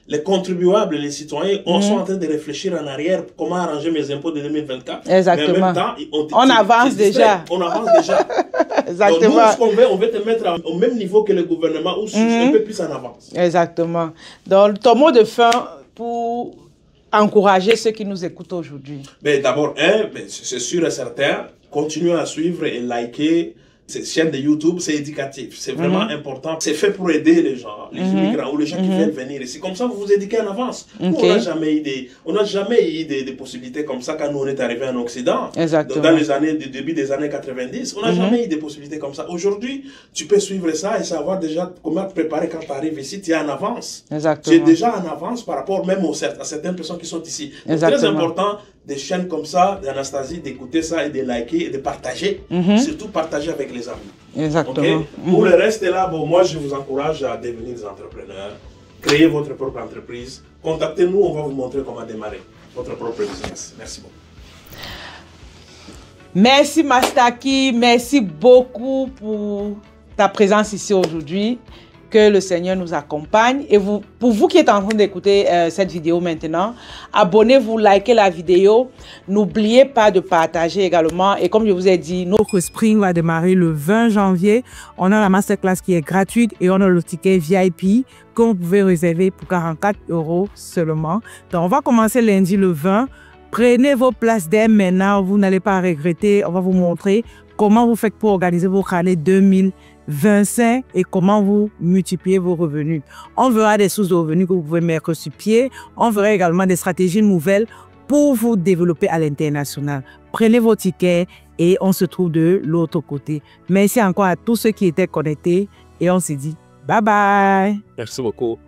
Speaker 1: les contribuables, les citoyens, sont en train de réfléchir en arrière comment arranger mes impôts de 2024.
Speaker 2: Exactement.
Speaker 1: Mais en même temps,
Speaker 2: on avance déjà.
Speaker 1: On avance déjà.
Speaker 2: Exactement.
Speaker 1: Donc, nous, ce qu'on veut, on veut te mettre au même niveau que le gouvernement ou un peu plus en avance.
Speaker 2: Exactement. Donc, ton mot de fin pour encourager ceux qui nous écoutent aujourd'hui.
Speaker 1: D'abord, c'est sûr et certain, continuez à suivre et liker cette chaîne de YouTube, c'est éducatif, c'est vraiment important. C'est fait pour aider les gens, les immigrants ou les gens qui veulent venir ici. Comme ça, vous vous éduquez en avance. Nous, on n'a jamais eu des possibilités comme ça quand nous on est arrivé en Occident.
Speaker 2: Exactement.
Speaker 1: Dans les années, début des années 90, on n'a jamais eu des possibilités comme ça. Aujourd'hui, tu peux suivre ça et savoir déjà comment te préparer quand tu arrives ici. Tu es en avance.
Speaker 2: Exactement.
Speaker 1: Tu es déjà en avance par rapport même à certaines personnes qui sont ici. C'est très important des chaînes comme ça, d'Anastasie, d'écouter ça et de liker et de partager. Surtout partager avec les amis.
Speaker 2: Exactement.
Speaker 1: Pour le reste, là, moi, je vous encourage à devenir des entrepreneurs. Créez votre propre entreprise. Contactez-nous, on va vous montrer comment démarrer votre propre business. Merci beaucoup.
Speaker 2: Merci Mastaki, merci beaucoup pour ta présence ici aujourd'hui. Que le Seigneur nous accompagne. Et pour vous qui êtes en train d'écouter cette vidéo maintenant, abonnez-vous, likez la vidéo. N'oubliez pas de partager également. Et comme je vous ai dit, notre Spring va démarrer le 20 janvier. On a la masterclass qui est gratuite et on a le ticket VIP que vous pouvez réserver pour 44 € seulement. Donc, on va commencer lundi le 20. Prenez vos places dès maintenant. Vous n'allez pas regretter. On va vous montrer comment vous faites pour organiser vos année 2025 et comment vous multipliez vos revenus. On verra des sources de revenus que vous pouvez mettre sur pied. On verra également des stratégies nouvelles pour vous développer à l'international. Prenez vos tickets et on se trouve de l'autre côté. Merci encore à tous ceux qui étaient connectés et on se dit bye bye.
Speaker 3: Merci beaucoup.